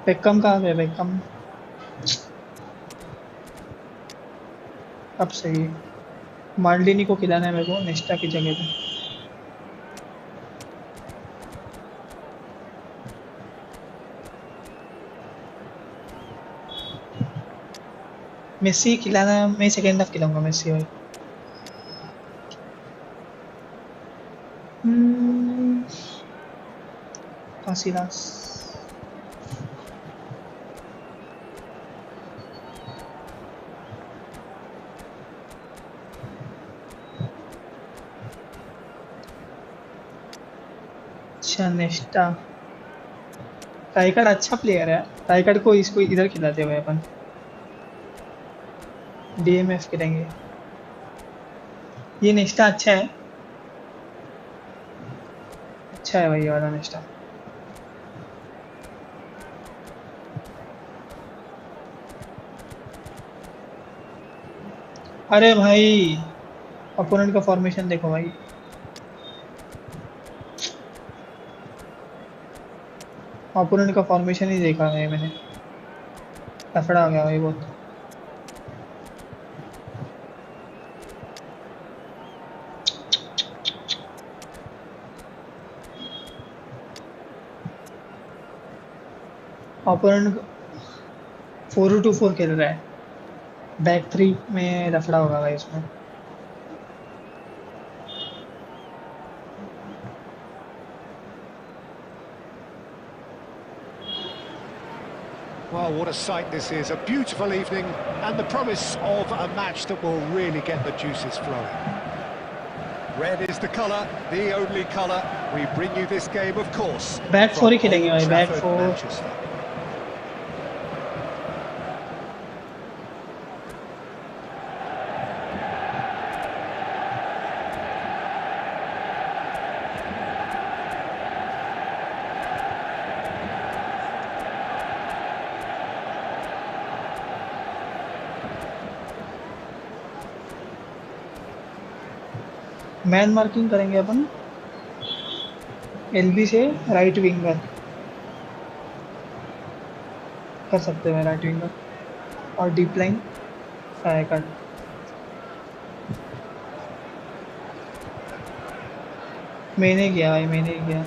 बेकम कहाँ है बेकम। अब सही है। माल्डिनी को खिलाना है मेरे को नेस्टा की जगह पे। मेसी खिलाना है, मैं सेकेंड हाफ खिलाऊंगा मेसी भाई। हम्म, कासिलास। अच्छा नेस्टा राइकार्ड अच्छा प्लेयर है राइकार्ड को इसको इधर खिलाते हुए अपन डीएमएफ करेंगे ये नेस्टा अच्छा है भाई ये वाला नेस्टा अरे भाई अपोनेंट का फॉर्मेशन देखो भाई अपोनेंट का फॉर्मेशन ही देखा है मैंने लफड़ा हो गया भाई बहुत अपोनेंट 4-2-4 खेल रहा है बैक 3 में लफड़ा होगा भाई उसमें Well, what a sight this is. A beautiful evening and the promise of a match that will really get the juices flowing. Red is the colour, the only colour. We bring you this game, of course. Back 4 ही खेलेंगे भाई back 4 Manchester. Man marking करेंगे अपन LB से right winger कर सकते हैं right winger और deep line Rijkaard मैंने किया भाई मैंने किया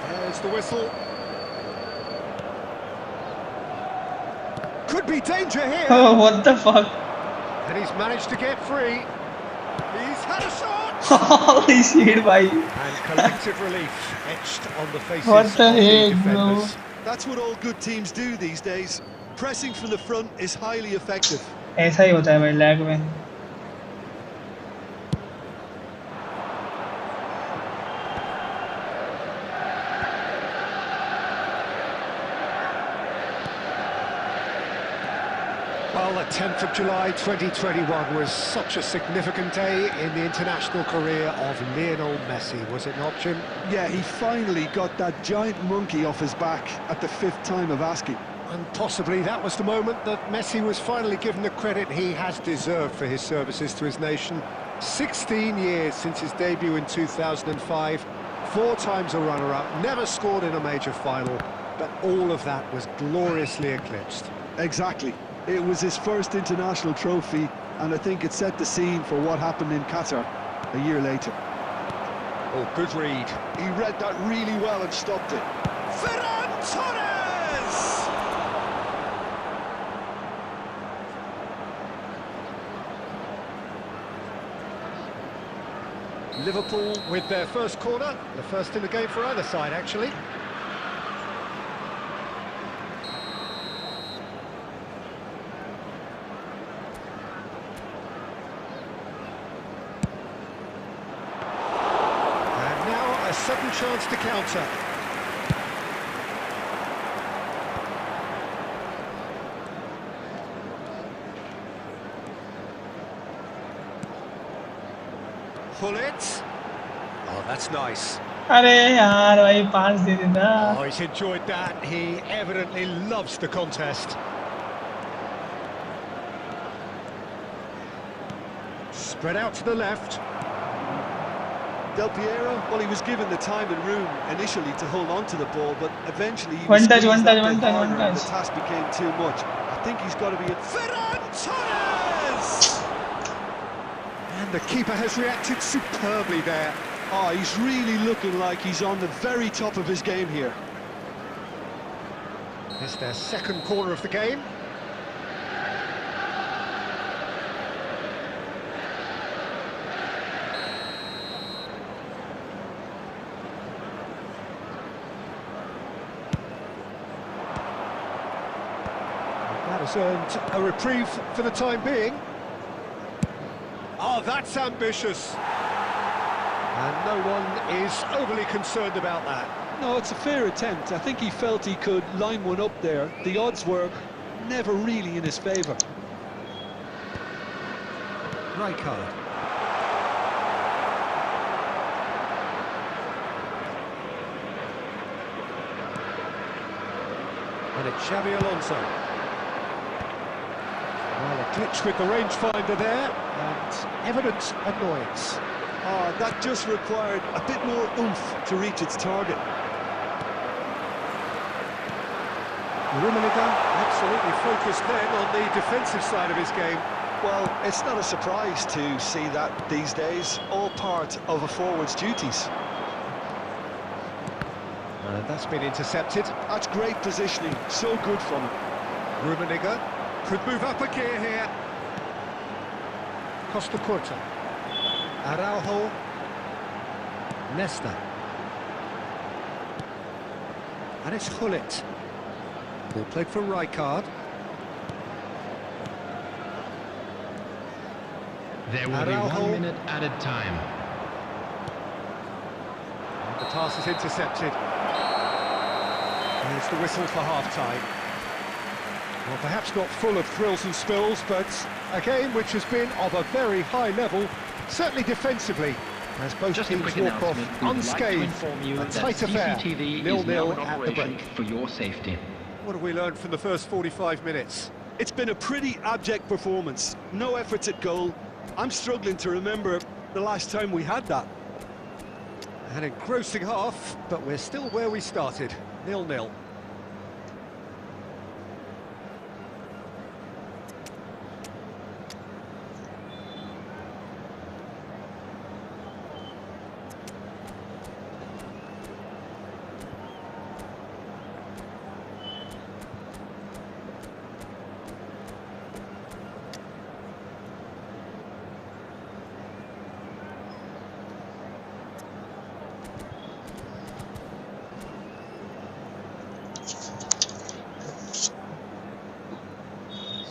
There's the whistle. Could be danger here. Oh, what the fuck? And he's managed to get free. He's had a shot. Holy shit, bhai. And collective relief etched on the faces What the of the heck, bro? defenders. That's what all good teams do these days. Pressing from the front is highly effective. ऐसा ही होता है भाई lag में Well, the 10th of July 2021 was such a significant day in the international career of Lionel Messi, was it not, Jim? Yeah, he finally got that giant monkey off his back at the 5th time of asking. And possibly that was the moment that Messi was finally given the credit he has deserved for his services to his nation. 16 years since his debut in 2005, 4 times a runner-up, never scored in a major final, but all of that was gloriously eclipsed. Exactly. It was his first international trophy, and I think it set the scene for what happened in Qatar a year later. Oh, good read. He read that really well and stopped it. Ferran Torres! Liverpool with their first corner, the first in the game for either side, actually. A second chance to counter. Pull it. Oh, that's nice. अरे यार भाई पास दे देना Oh, he's enjoyed that. He evidently loves the contest. Spread out to the left. Del Piero, well, he was given the time and room initially to hold on to the ball, but eventually he One was touch, squeezed one that touch, bit one touch, harder one and the touch. task became too much. I think he's got to be... Ferran Torres! And the keeper has reacted superbly there. Oh, he's really looking like he's on the very top of his game here. It's their second corner of the game. He's earned a reprieve for the time being. Oh, that's ambitious. And no one is overly concerned about that. No, it's a fair attempt. I think he felt he could line one up there. The odds were never really in his favour. Rijkaard. And it's Xabi Alonso. Well, a glitch with the rangefinder there, and evident annoyance. Ah, that just required a bit more oomph to reach its target. Rummenigge absolutely focused then on the defensive side of his game. Well, it's not a surprise to see that these days, all part of a forward's duties. And that's been intercepted. That's great positioning, so good from him. Rummenigge could move up a gear here. Costa Curta. Araujo. Nesta. And it's Hullet. Ball played for Rijkaard. There will be Araujo. 1 minute added time. And the pass is intercepted. Here's the whistle for half-time. Well, perhaps not full of thrills and spills, but a game which has been of a very high level, certainly defensively, as both Just a teams quick walk off announcement. We would like to unscathed. inform you A that tight affair, CCTV is 0-0 now in at the operation break. for your safety. What have we learned from the first 45 minutes? It's been a pretty abject performance. No efforts at goal. I'm struggling to remember the last time we had that. An engrossing half, but we're still where we started, 0-0.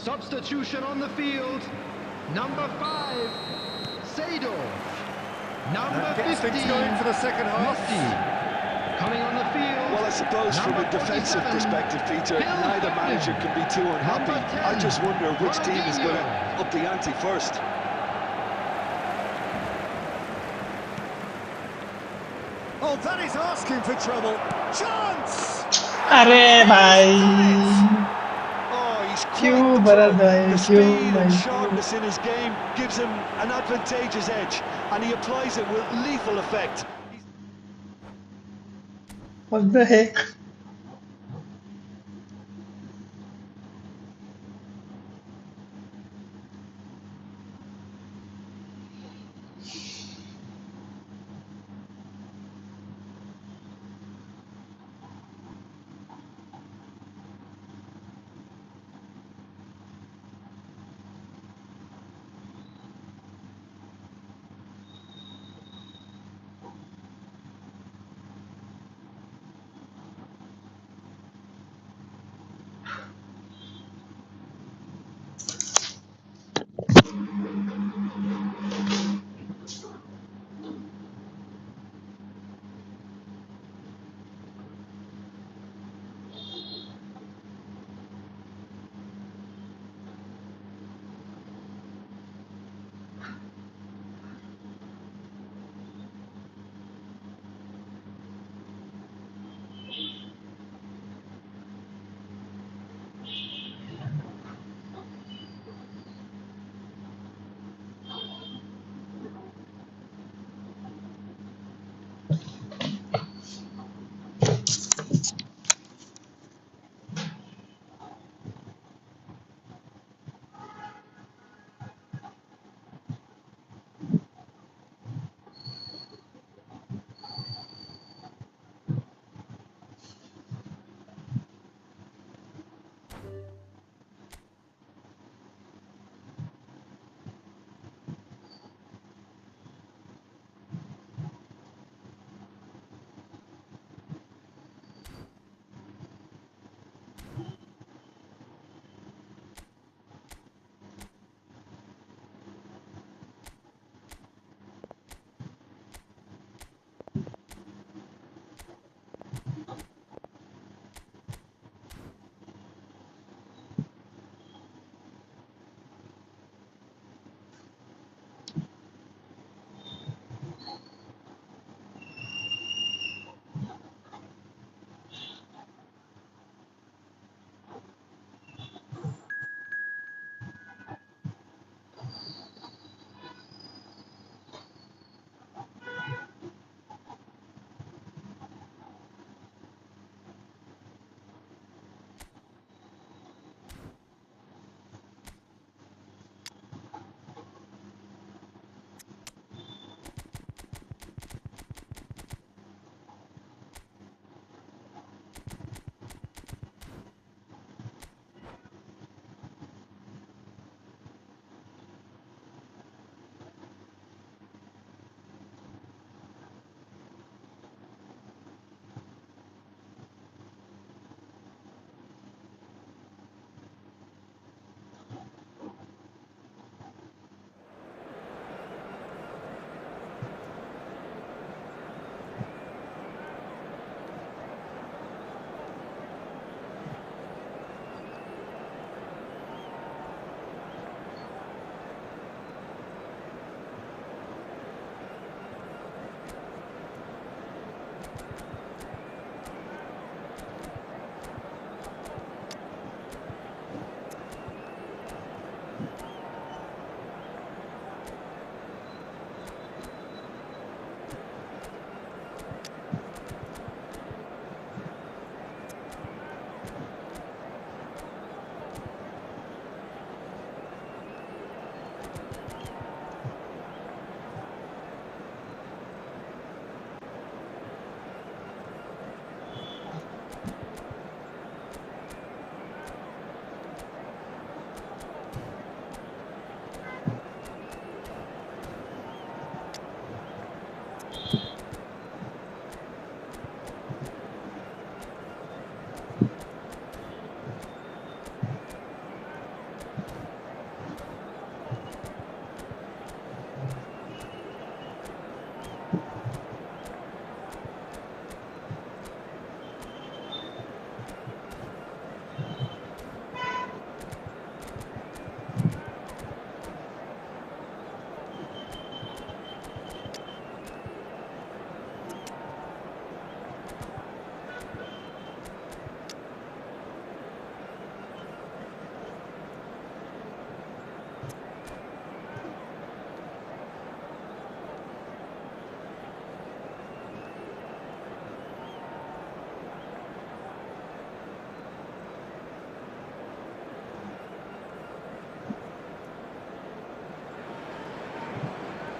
Substitution on the field. Number 5, Seedorf. Number That gets 15, things going for the second half. Messi. Coming on the field. Well, I suppose from number a defensive 47, perspective, Peter, Phil neither Foden. manager can be too unhappy. Number 10, I just wonder which team is going to Ronaldinho. up the ante first. Oh, that is asking for trouble. Chance! अरे भाई Oh, he's क्यों quite Bharat the भाई speed क्यों and भाई sharpness in his game gives him an advantageous edge, and he applies it with lethal effect. what the heck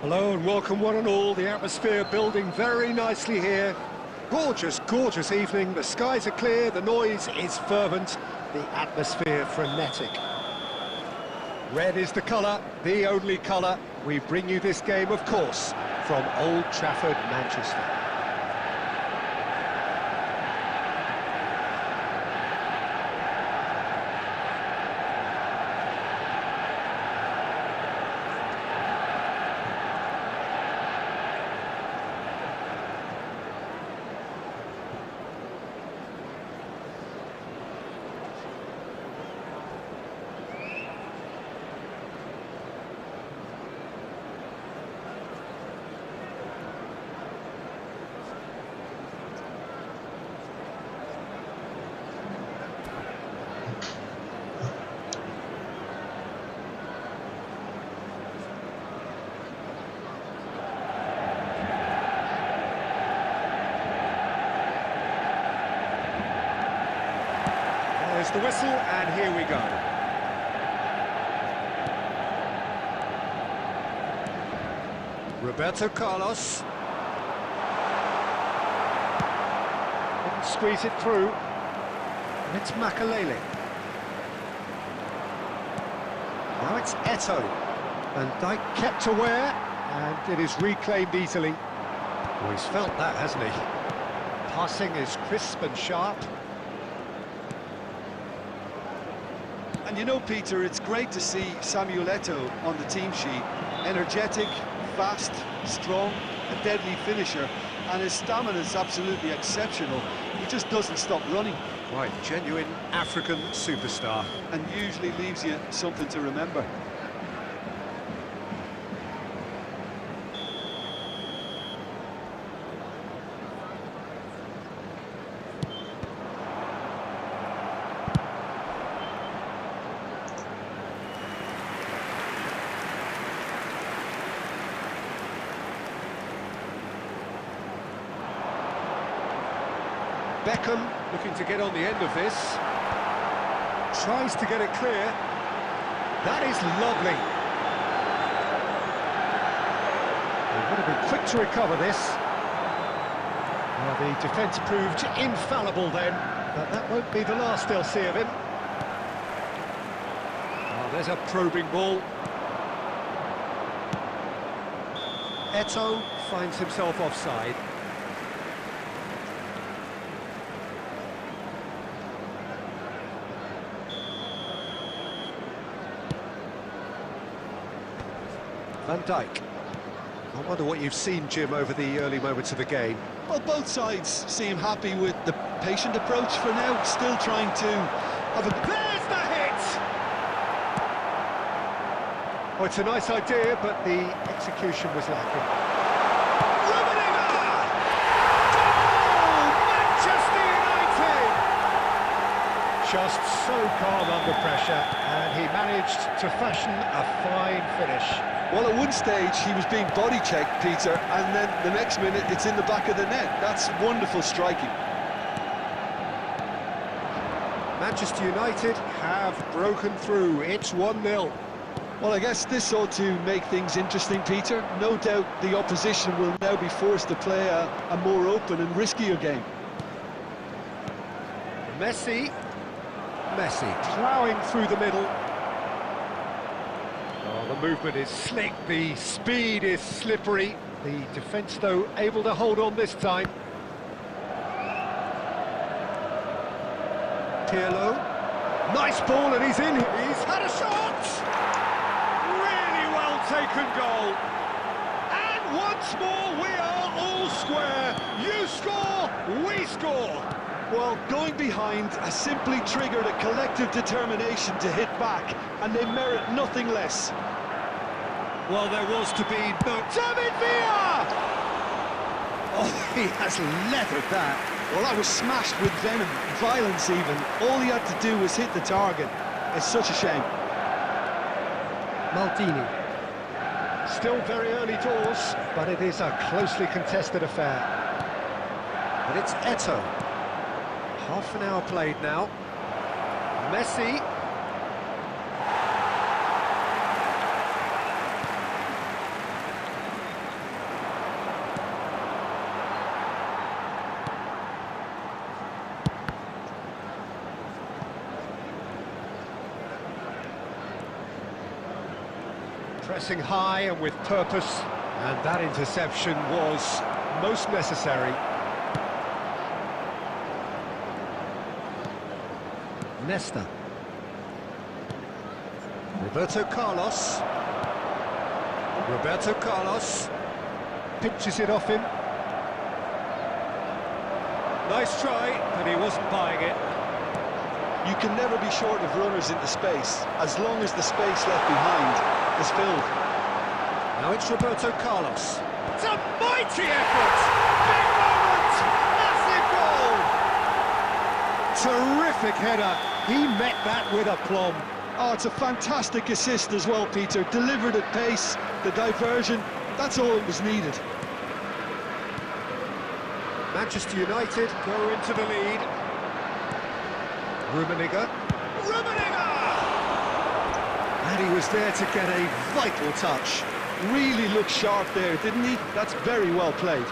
Hello and welcome one and all. The atmosphere building very nicely here. Gorgeous, gorgeous evening. The skies are clear, the noise is fervent, the atmosphere frenetic. Red is the colour, the only colour. We bring you this game, of course, from Old Trafford, Manchester. There's the whistle, and here we go. Roberto Carlos. Didn't squeeze it through. And it's Makalele. Now it's Eto'o. And Dijk kept aware, and it is reclaimed easily. Oh, he's felt that, hasn't he? Passing is crisp and sharp. And you know, Peter, it's great to see Samuel Eto'o on the team sheet. Energetic, fast, strong, a deadly finisher, and his stamina is absolutely exceptional. He just doesn't stop running. Right, genuine African superstar. And usually leaves you something to remember. Beckham looking to get on the end of this. Tries to get it clear. That is lovely. They would have been quick to recover this. Well, the defence proved infallible then, but that won't be the last they'll see of him. Oh, there's a probing ball. Eto'o finds himself offside. Van Dijk. I wonder what you've seen, Jim, over the early moments of the game. Well, both sides seem happy with the patient approach for now, still trying to have a... There's the hit! Oh, it's a nice idea, but the execution was lacking. Manchester United! Just so calm under pressure, and he managed to fashion a fine finish. Well, at one stage, he was being body-checked, Peter, and then the next minute, it's in the back of the net. That's wonderful striking. Manchester United have broken through. It's 1-0. Well, I guess this ought to make things interesting, Peter. No doubt the opposition will now be forced to play a more open and riskier game. Messi ploughing through the middle. Oh, the movement is slick, the speed is slippery. The defence, though, able to hold on this time. Pirlo. Nice ball, and he's in. He's had a shot! Really well taken goal. And once more, we are all square. You score, we score. Well, going behind has simply triggered a collective determination to hit back, and they merit nothing less. Well, there was to be no... David Villa! Oh, he has leathered that. Well, that was smashed with venom, violence even. All he had to do was hit the target. It's such a shame. Maldini. Still very early doors, but it is a closely contested affair. But it's Eto'o. Half an hour played now. Messi. Pressing high and with purpose, and that interception was most necessary. Nesta. Roberto Carlos. Roberto Carlos pinches it off him. Nice try, but he wasn't buying it. You can never be short of runners into space, as long as the space left behind is filled. Now it's Roberto Carlos. It's a mighty effort! Big moment! Massive goal! Terrific header. He met that with aplomb. Oh, it's a fantastic assist as well, Peter. Delivered at pace, the diversion, that's all that was needed. Manchester United go into the lead. Rummenigge. And he was there to get a vital touch. Really looked sharp there, didn't he? That's very well played.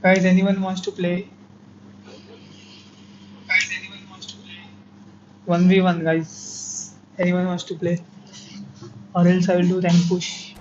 Guys, anyone wants to play? 1v1, guys. Anyone wants to play? Or else I will do rank push.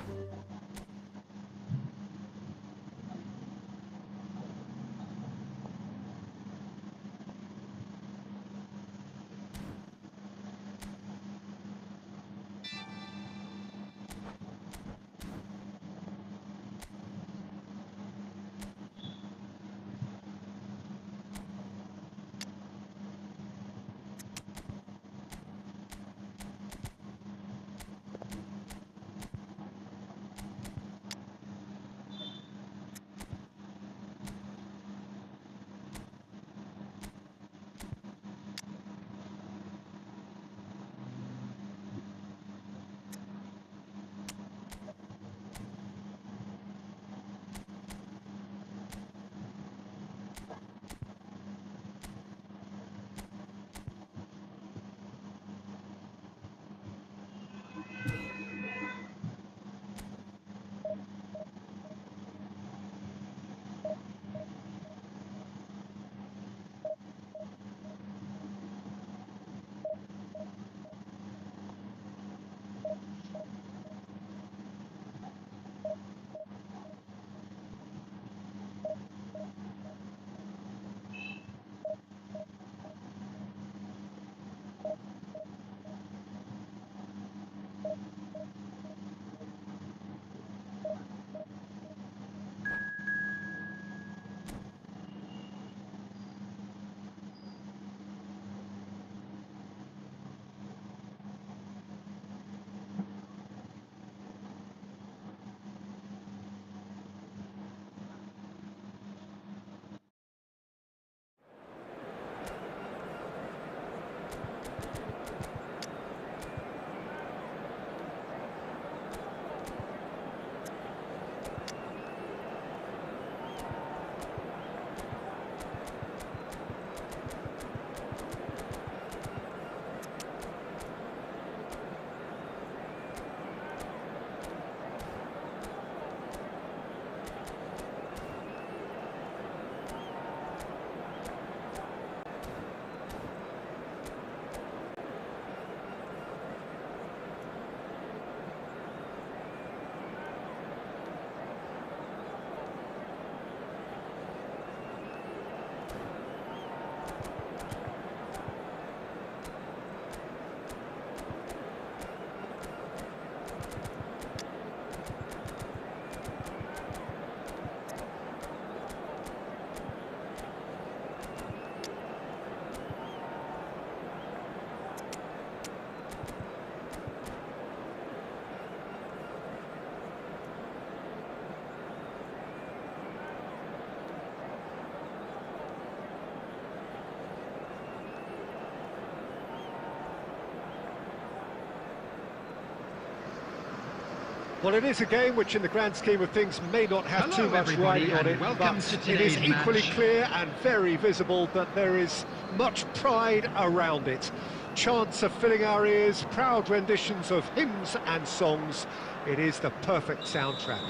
Well, it is a game which in the grand scheme of things may not have Hello, too much everybody, riding on and it, welcome but to it is today's equally match. clear and very visible that there is much pride around it. Chants are filling our ears, proud renditions of hymns and songs. It is the perfect soundtrack.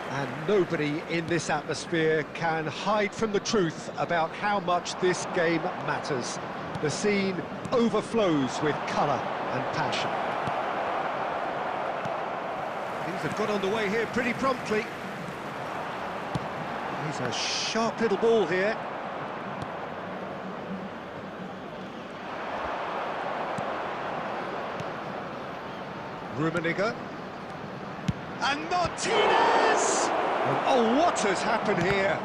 And nobody in this atmosphere can hide from the truth about how much this game matters. The scene overflows with colour and passion. Things have got underway here pretty promptly. He's a sharp little ball here. Rummenigge. And Martinez! And oh, what has happened here?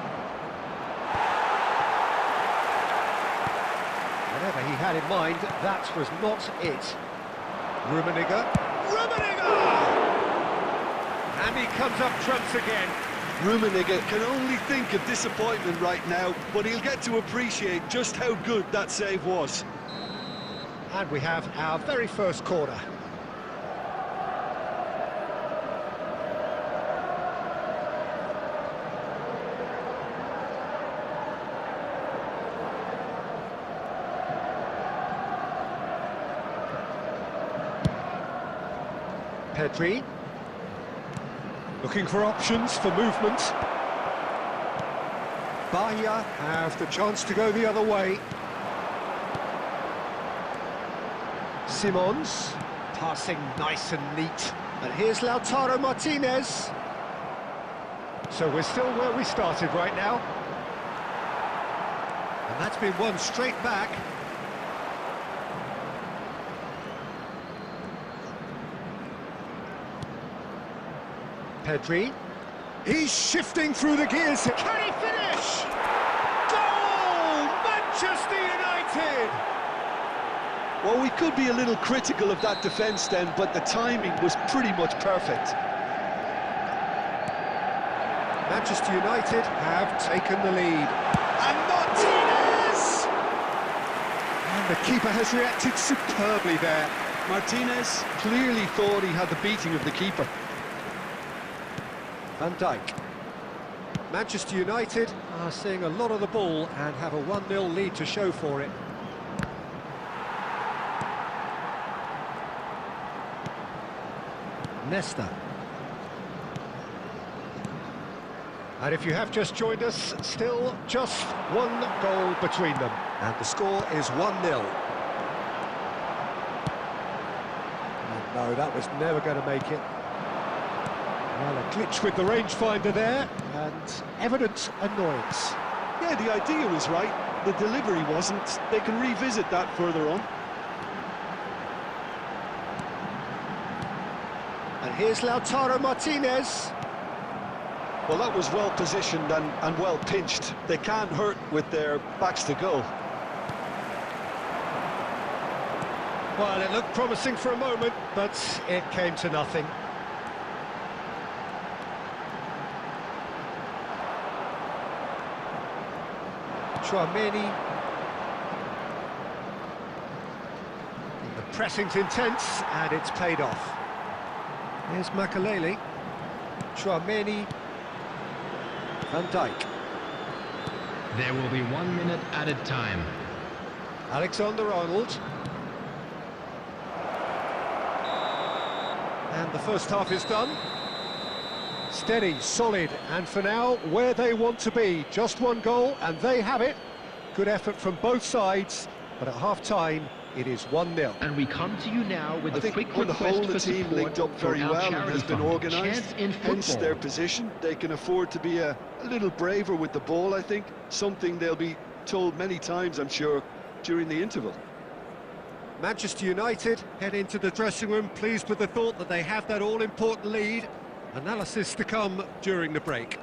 Whatever he had in mind, that was not it. Rummenigge. And he comes up trumps again. Rummenigge can only think of disappointment right now, but he'll get to appreciate just how good that save was. And we have our very first corner. Pedri, looking for options for movement. Bahia have the chance to go the other way. Simons, passing nice and neat. And here's Lautaro Martinez. So we're still where we started right now. And that's been won straight back. Pedri, he's shifting through the gears. Can he finish? Goal! Manchester United! Well, we could be a little critical of that defence then, but the timing was pretty much perfect. Manchester United have taken the lead. And Martinez! And the keeper has reacted superbly there. Martinez clearly thought he had the beating of the keeper. Van Dijk. Manchester United are seeing a lot of the ball and have a 1-0 lead to show for it. Nesta. And if you have just joined us, still just one goal between them. And the score is 1-0. No, that was never going to make it. Well, a glitch with the rangefinder there, and evident annoyance. Yeah, the idea was right, the delivery wasn't. They can revisit that further on. And here's Lautaro Martinez. Well, that was well positioned and well pinched. They can't hurt with their backs to goal. Well, it looked promising for a moment, but it came to nothing. Tchouaméni. The pressing's intense, and it's paid off. Here's Makalele. Tchouaméni. Van Dijk. There will be 1 minute added time. Alexander-Arnold. And the first half is done. Steady, solid, and for now, where they want to be. Just one goal, and they have it. Good effort from both sides, but at half-time, it is 1-0. And we come to you now with I a think quick on the request whole, for the team support linked up very for our well and charity has been fund, organised. Chance in Hence Football. their position. They can afford to be a little braver with the ball, I think. Something they'll be told many times, I'm sure, during the interval. Manchester United head into the dressing room pleased with the thought that they have that all-important lead. Analysis to come during the break.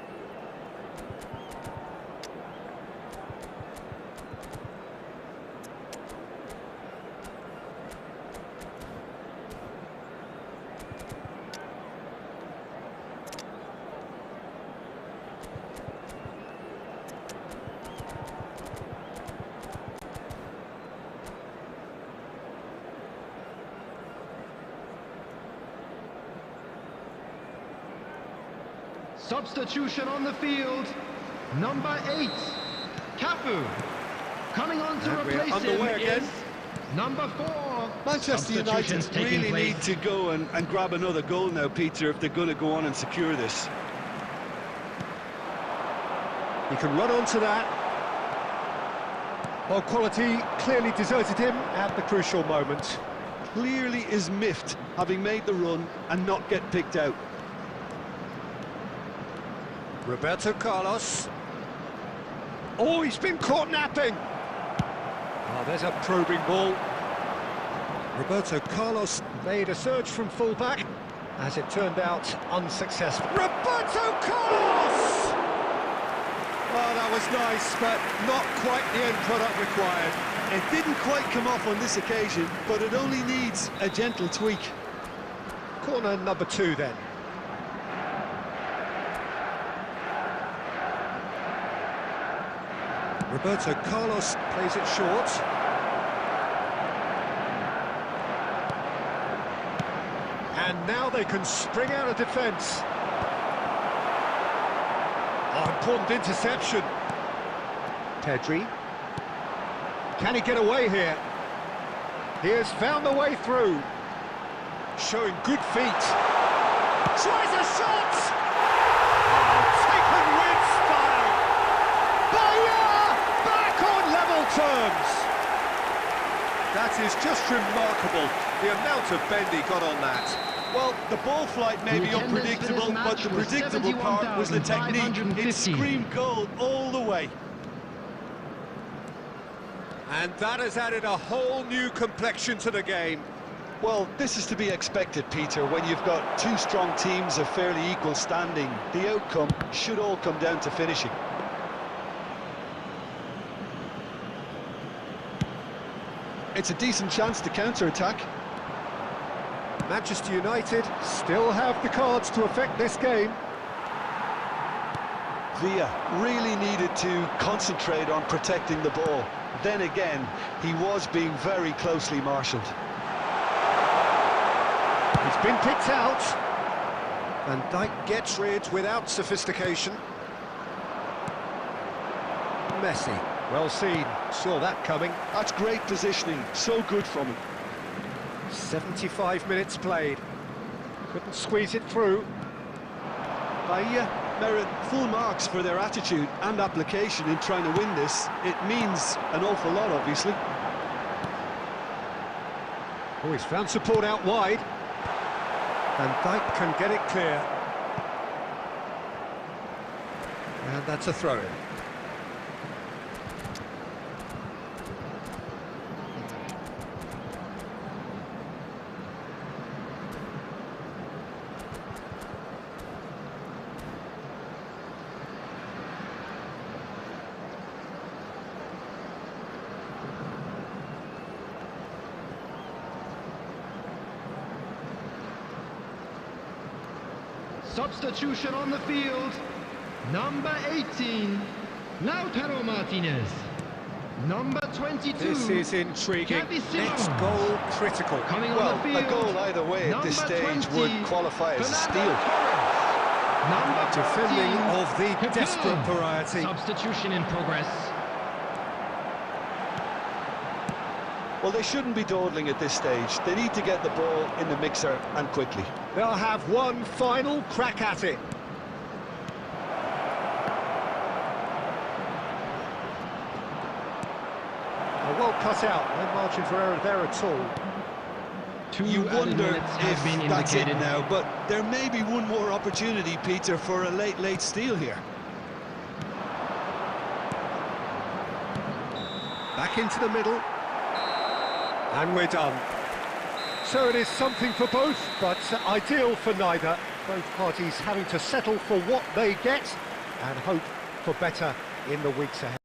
Substitution on the field. Number 8, Cafu. Coming on to And we're replace him underway again. is number 4. Manchester United Substitutions taking really place. need to go and grab another goal now, Peter, if they're going to go on and secure this. He can run onto that. Well, quality clearly deserted him at the crucial moment. Clearly is miffed, having made the run and not get picked out. Roberto Carlos. Oh, he's been caught napping. Oh, there's a probing ball. Roberto Carlos made a surge from fullback. As it turned out, unsuccessful. Roberto Carlos! Oh, that was nice, but not quite the end product required. It didn't quite come off on this occasion, but it only needs a gentle tweak. Corner number 2 then. Roberto Carlos plays it short. And now they can spring out of defence. Oh, important interception. Pedri. Can he get away here? He has found the way through. Showing good feet. Tries a shot! Oh, taken with style. Bayer! Back on level terms. That is just remarkable, the amount of bend he got on that. Well, the ball flight may be unpredictable, but the predictable part was the technique. It screamed goal all the way. And that has added a whole new complexion to the game. Well, this is to be expected, Peter, when you've got two strong teams of fairly equal standing. The outcome should all come down to finishing. It's a decent chance to counter-attack. Manchester United still have the cards to affect this game. Villa really needed to concentrate on protecting the ball. Then again, he was being very closely marshalled. He's been picked out. Van Dijk gets rid without sophistication. Messi, well seen, saw that coming. That's great positioning, so good from him. 75 minutes played. Couldn't squeeze it through. Bahia merit full marks for their attitude and application in trying to win this. It means an awful lot, obviously. Oh, he's found support out wide. Van Dijk can get it clear. And that's a throw-in. Substitution on the field. Number 18, Lautaro Martinez. Number 22. This is intriguing. Next goal critical. Coming on Well, the field. a goal either way at this Number stage 20, would qualify as a Fernando steal. Torres. Number Defending 15, of the Pepe. desperate variety. Substitution in progress. Well, they shouldn't be dawdling at this stage. They need to get the ball in the mixer and quickly. They'll have one final crack at it. Well cut out, no margin for error there at all. You Added wonder minutes have if been that's it indicated. now, but there may be one more opportunity, Peter, for a late steal here. Back into the middle. And we're done. So it is something for both, but ideal for neither. Both parties having to settle for what they get and hope for better in the weeks ahead.